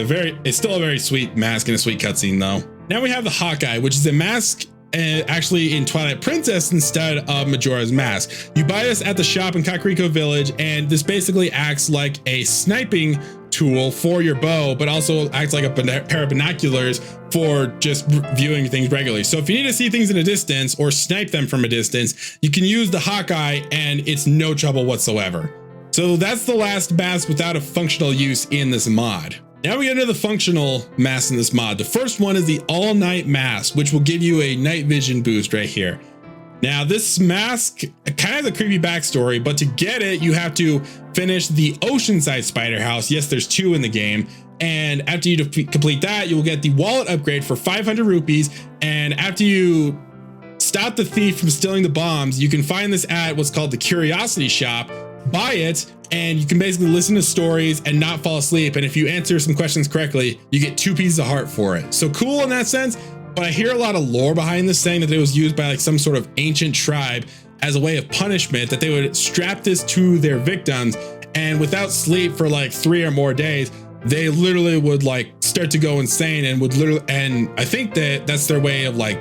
still a very sweet mask and a sweet cutscene though. Now we have the Hawkeye, which is a mask actually in Twilight Princess instead of Majora's Mask. You buy this at the shop in Kakariko Village, and this basically acts like a sniping tool for your bow, but also acts like a pair of binoculars for just viewing things regularly. So if you need to see things in a distance or snipe them from a distance, you can use the Hawkeye and it's no trouble whatsoever. So that's the last mask without a functional use in this mod. Now we get into the functional masks in this mod. The first one is the All Night Mask, which will give you a night vision boost right here. Now this mask kind of has a creepy backstory, but to get it, you have to finish the Oceanside Spider House. Yes, there's 2 in the game. And after you complete that, you will get the wallet upgrade for 500 rupees. And after you stop the thief from stealing the bombs, you can find this at what's called the Curiosity Shop, buy it, and you can basically listen to stories and not fall asleep. And if you answer some questions correctly, you get 2 pieces of heart for it. So cool in that sense. But I hear a lot of lore behind this, saying that it was used by like some sort of ancient tribe as a way of punishment, that they would strap this to their victims, and without sleep for like 3 or more days, they literally would like start to go insane and would literally, and I think that that's their way of like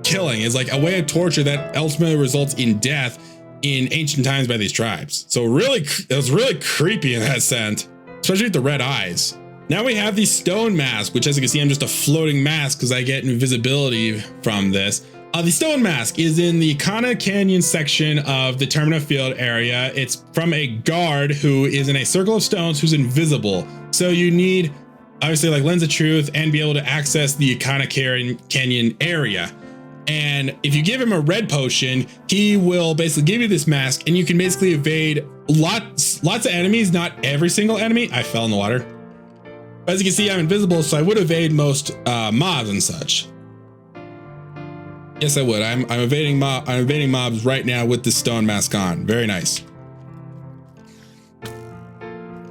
killing, is like a way of torture that ultimately results in death in ancient times by these tribes. So really, it was really creepy in that sense, especially with the red eyes. Now we have the Stone Mask, which, as you can see, I'm just a floating mask because I get invisibility from this. The stone mask is in the Kana Canyon section of the Termina Field area. It's from a guard who is in a circle of stones who's invisible. So you need obviously like Lens of Truth and be able to access the Kana Canyon area. And if you give him a red potion, he will basically give you this mask and you can basically evade lots of enemies, not every single enemy. I fell in the water. But as you can see, I'm invisible, so I would evade most mobs and such. Yes, I would. I'm evading mobs right now with the stone mask on. Very nice.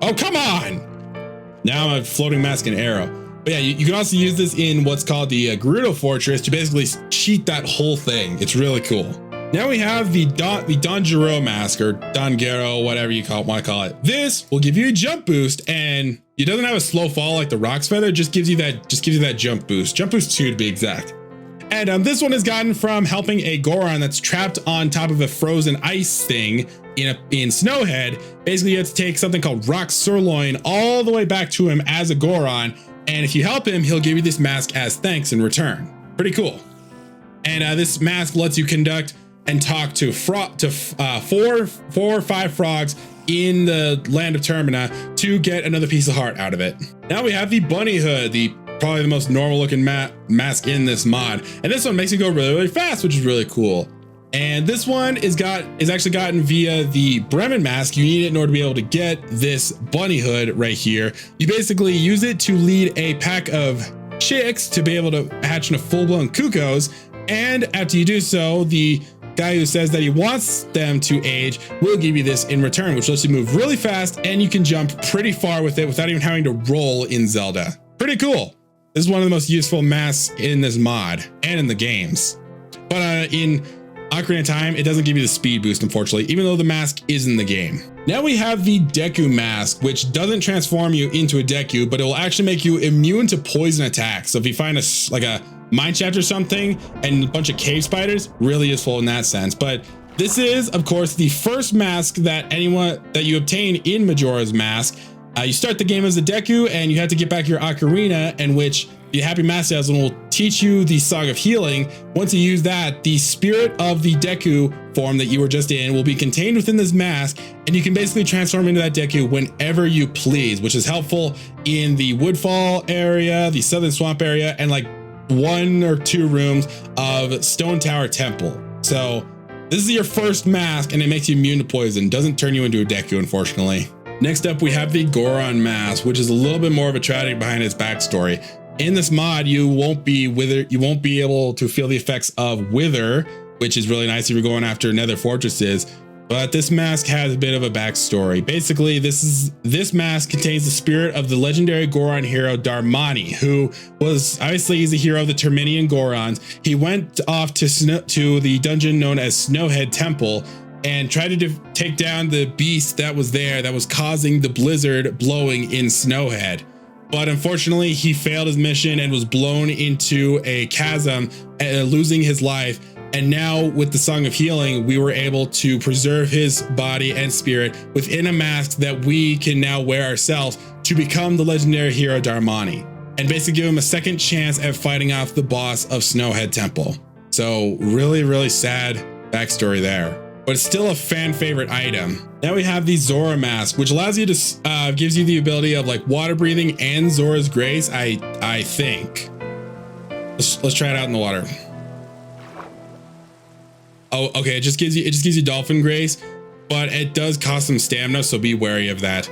Oh, come on! Now I'm a floating mask and arrow. But yeah, you can also use this in what's called the Gerudo Fortress to basically cheat that whole thing. It's really cool. Now we have the Danjuro mask, or Dangero, whatever you want to call it. This will give you a jump boost, and it doesn't have a slow fall like the Rock's Feather. It just gives you that jump boost. Jump boost 2 to be exact. And this one is gotten from helping a Goron that's trapped on top of a frozen ice thing in Snowhead. Basically, you have to take something called Rock Sirloin all the way back to him as a Goron. And if you help him, he'll give you this mask as thanks in return. Pretty cool. And this mask lets you conduct and talk to 4 or 5 frogs in the land of Termina to get another piece of heart out of it. Now we have the Bunny Hood, probably the most normal looking mask in this mod. And this one makes you go really, really fast, which is really cool. And this one is actually gotten via the Bremen mask. You need it in order to be able to get this Bunny Hood right here. You basically use it to lead a pack of chicks to be able to hatch into full-blown cuckoos. And after you do so, the guy who says that he wants them to age will give you this in return, which lets you move really fast and you can jump pretty far with it without even having to roll in Zelda. Pretty cool. This is one of the most useful masks in this mod and in the games. But in Ocarina of Time, it doesn't give you the speed boost, unfortunately, even though the mask is in the game. Now we have the Deku mask, which doesn't transform you into a Deku, but it will actually make you immune to poison attacks. So if you find a mine shaft or something and a bunch of cave spiders, really useful in that sense. But this is, of course, the first mask that you obtain in Majora's Mask. You start the game as a Deku and you have to get back your Ocarina, in which the Happy Master Salesman will teach you the Song of Healing. Once you use that, the spirit of the Deku form that you were just in will be contained within this mask, and you can basically transform into that Deku whenever you please, which is helpful in the Woodfall area, the Southern Swamp area, and like 1 or 2 rooms of Stone Tower Temple. So this is your first mask and it makes you immune to poison. Doesn't turn you into a Deku, unfortunately. Next up, we have the Goron mask, which is a little bit more of a tragedy behind its backstory. In this mod, you won't be able to feel the effects of wither, which is really nice if you're going after nether fortresses. But this mask has a bit of a backstory. Basically, this mask contains the spirit of the legendary Goron hero Darmani, who was obviously he's a hero of the Terminian Gorons. He went off to the dungeon known as Snowhead Temple and tried to take down the beast that was there that was causing the blizzard blowing in Snowhead. But unfortunately, he failed his mission and was blown into a chasm, losing his life. And now with the Song of Healing, we were able to preserve his body and spirit within a mask that we can now wear ourselves to become the legendary hero Darmani, and basically give him a second chance at fighting off the boss of Snowhead Temple. So really, really sad backstory there, but it's still a fan favorite item. Now we have the Zora mask, which allows you to gives you the ability of like water breathing and Zora's Grace. I think. Let's try it out in the water. Oh, okay. It just gives you Dolphin Grace, but it does cost some stamina, so be wary of that.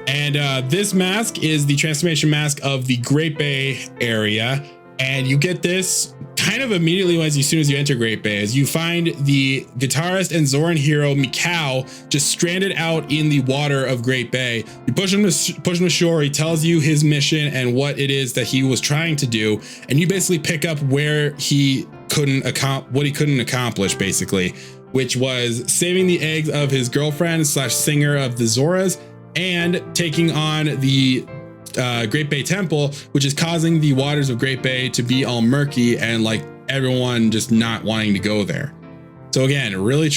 And this mask is the transformation mask of the Great Bay area, and you get this kind of immediately as soon as you enter Great Bay, as you find the guitarist and Zoran hero Mikau just stranded out in the water of Great Bay. You push him to shore. He tells you his mission and what it is that he was trying to do, and you basically pick up where he couldn't accomplish, basically, which was saving the eggs of his girlfriend / singer of the Zoras and taking on the Great Bay Temple, which is causing the waters of Great Bay to be all murky and like everyone just not wanting to go there. So again, really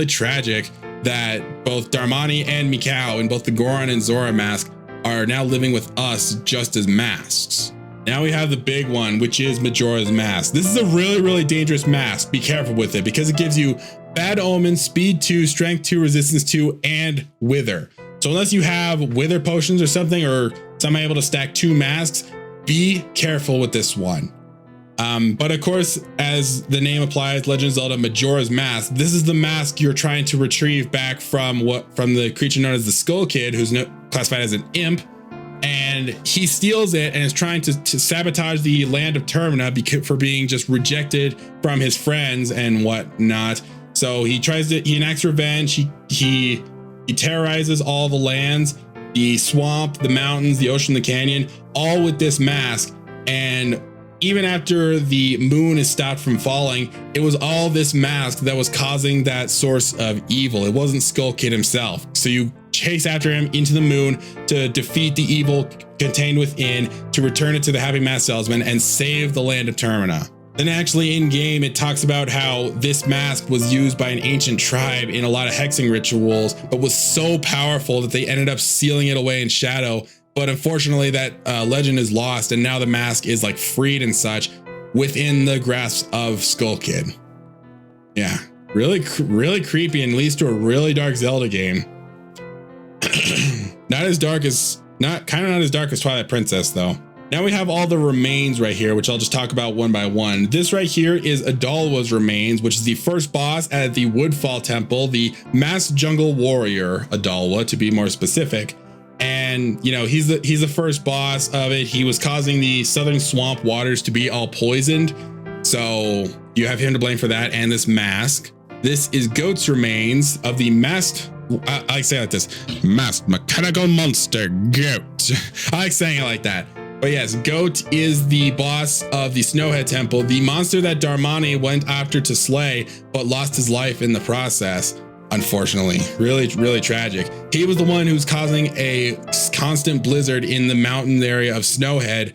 tragic that both Darmani and Mikau in both the Goron and Zora mask are now living with us just as masks. Now we have the big one, which is Majora's Mask. This is a really, really dangerous mask. Be careful with it because it gives you Bad Omen, Speed 2, Strength 2, Resistance 2, and Wither. So unless you have Wither potions or something, or somehow able to stack 2 masks, be careful with this one. But of course, as the name applies, Legend of Zelda Majora's Mask, this is the mask you're trying to retrieve back from the creature known as the Skull Kid, who's classified as an imp. And he steals it and is trying to sabotage the land of Termina for being just rejected from his friends and whatnot. So he enacts revenge. He terrorizes all the lands, the swamp, the mountains, the ocean, the canyon, all with this mask. And even after the moon is stopped from falling, it was all this mask that was causing that source of evil. It wasn't Skull Kid himself. So you chase after him into the moon to defeat the evil contained within, to return it to the Happy Mask Salesman and save the land of Termina. Then actually in game, it talks about how this mask was used by an ancient tribe in a lot of hexing rituals, but was so powerful that they ended up sealing it away in shadow. But unfortunately that legend is lost, and now the mask is like freed and such within the grasp of Skull Kid. Yeah, really creepy and leads to a really dark Zelda game. Not as dark as Twilight Princess though. Now we have all the remains right here, which I'll just talk about one by one. This right here is Adalwa's remains, which is the first boss at the Woodfall Temple, the Masked Jungle Warrior Adalwa, to be more specific. And you know, he's the first boss of it. He was causing the southern swamp waters to be all poisoned. So you have him to blame for that and this mask. This is Goat's remains of the masked, I like saying it like this, masked mechanical monster Goat. I like saying it like that. But yes, Goat is the boss of the Snowhead Temple, the monster that Darmani went after to slay, but lost his life in the process. Unfortunately, really tragic. He was the one who's causing a constant blizzard in the mountain area of Snowhead,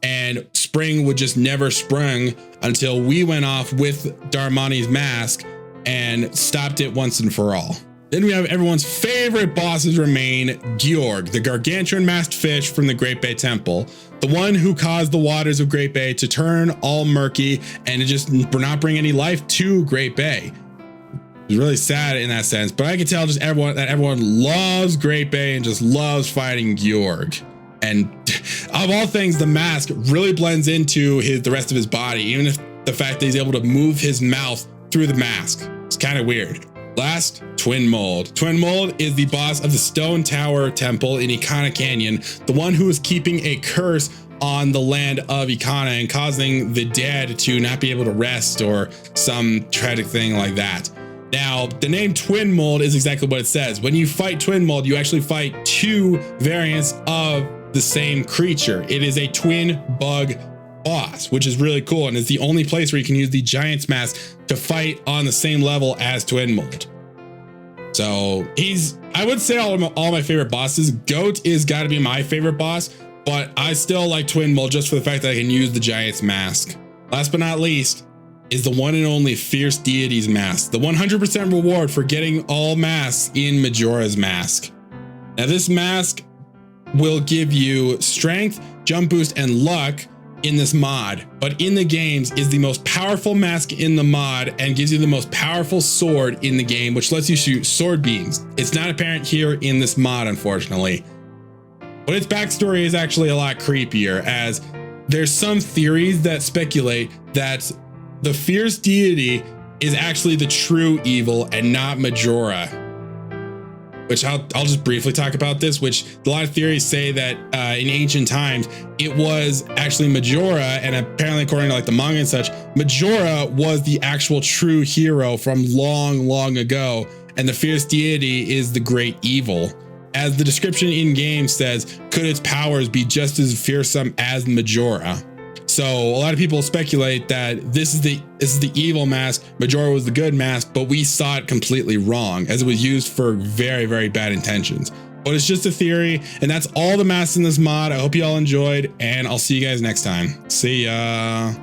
and spring would just never spring until we went off with Darmani's mask and stopped it once and for all. Then we have everyone's favorite boss's remain, Georg, the gargantuan masked fish from the Great Bay Temple, the one who caused the waters of Great Bay to turn all murky and to just not bring any life to Great Bay. It's really sad in that sense, but I can tell just everyone loves Great Bay and just loves fighting Georg. And of all things, the mask really blends into the rest of his body, even if the fact that he's able to move his mouth through the mask. It's kind of weird. Last, Twin Mold. Twin Mold is the boss of the Stone Tower Temple in Ikana Canyon, the one who is keeping a curse on the land of Ikana and causing the dead to not be able to rest or some tragic thing like that. Now, the name Twin Mold is exactly what it says. When you fight Twin Mold, you actually fight 2 variants of the same creature. It is a twin bug boss, which is really cool, and it's the only place where you can use the Giant's Mask to fight on the same level as Twin Mold. So I would say all my favorite bosses. Goat is got to be my favorite boss, but I still like Twin Mold just for the fact that I can use the Giant's Mask. Last but not least is the one and only Fierce Deity's Mask, the 100% reward for getting all masks in Majora's Mask. Now this mask will give you strength, jump boost, and luck in this mod, but in the games is the most powerful mask in the mod and gives you the most powerful sword in the game, which lets you shoot sword beams. It's not apparent here in this mod, unfortunately, but its backstory is actually a lot creepier, as there's some theories that speculate that the Fierce Deity is actually the true evil and not Majora, which I'll just briefly talk about this, which a lot of theories say that in ancient times, it was actually Majora, and apparently according to like the manga and such, Majora was the actual true hero from long ago, and the Fierce Deity is the great evil. As the description in game says, could its powers be just as fearsome as Majora? So a lot of people speculate that this is the evil mask, Majora was the good mask, but we saw it completely wrong, as it was used for very bad intentions. But it's just a theory, and that's all the masks in this mod. I hope you all enjoyed, and I'll see you guys next time. See ya.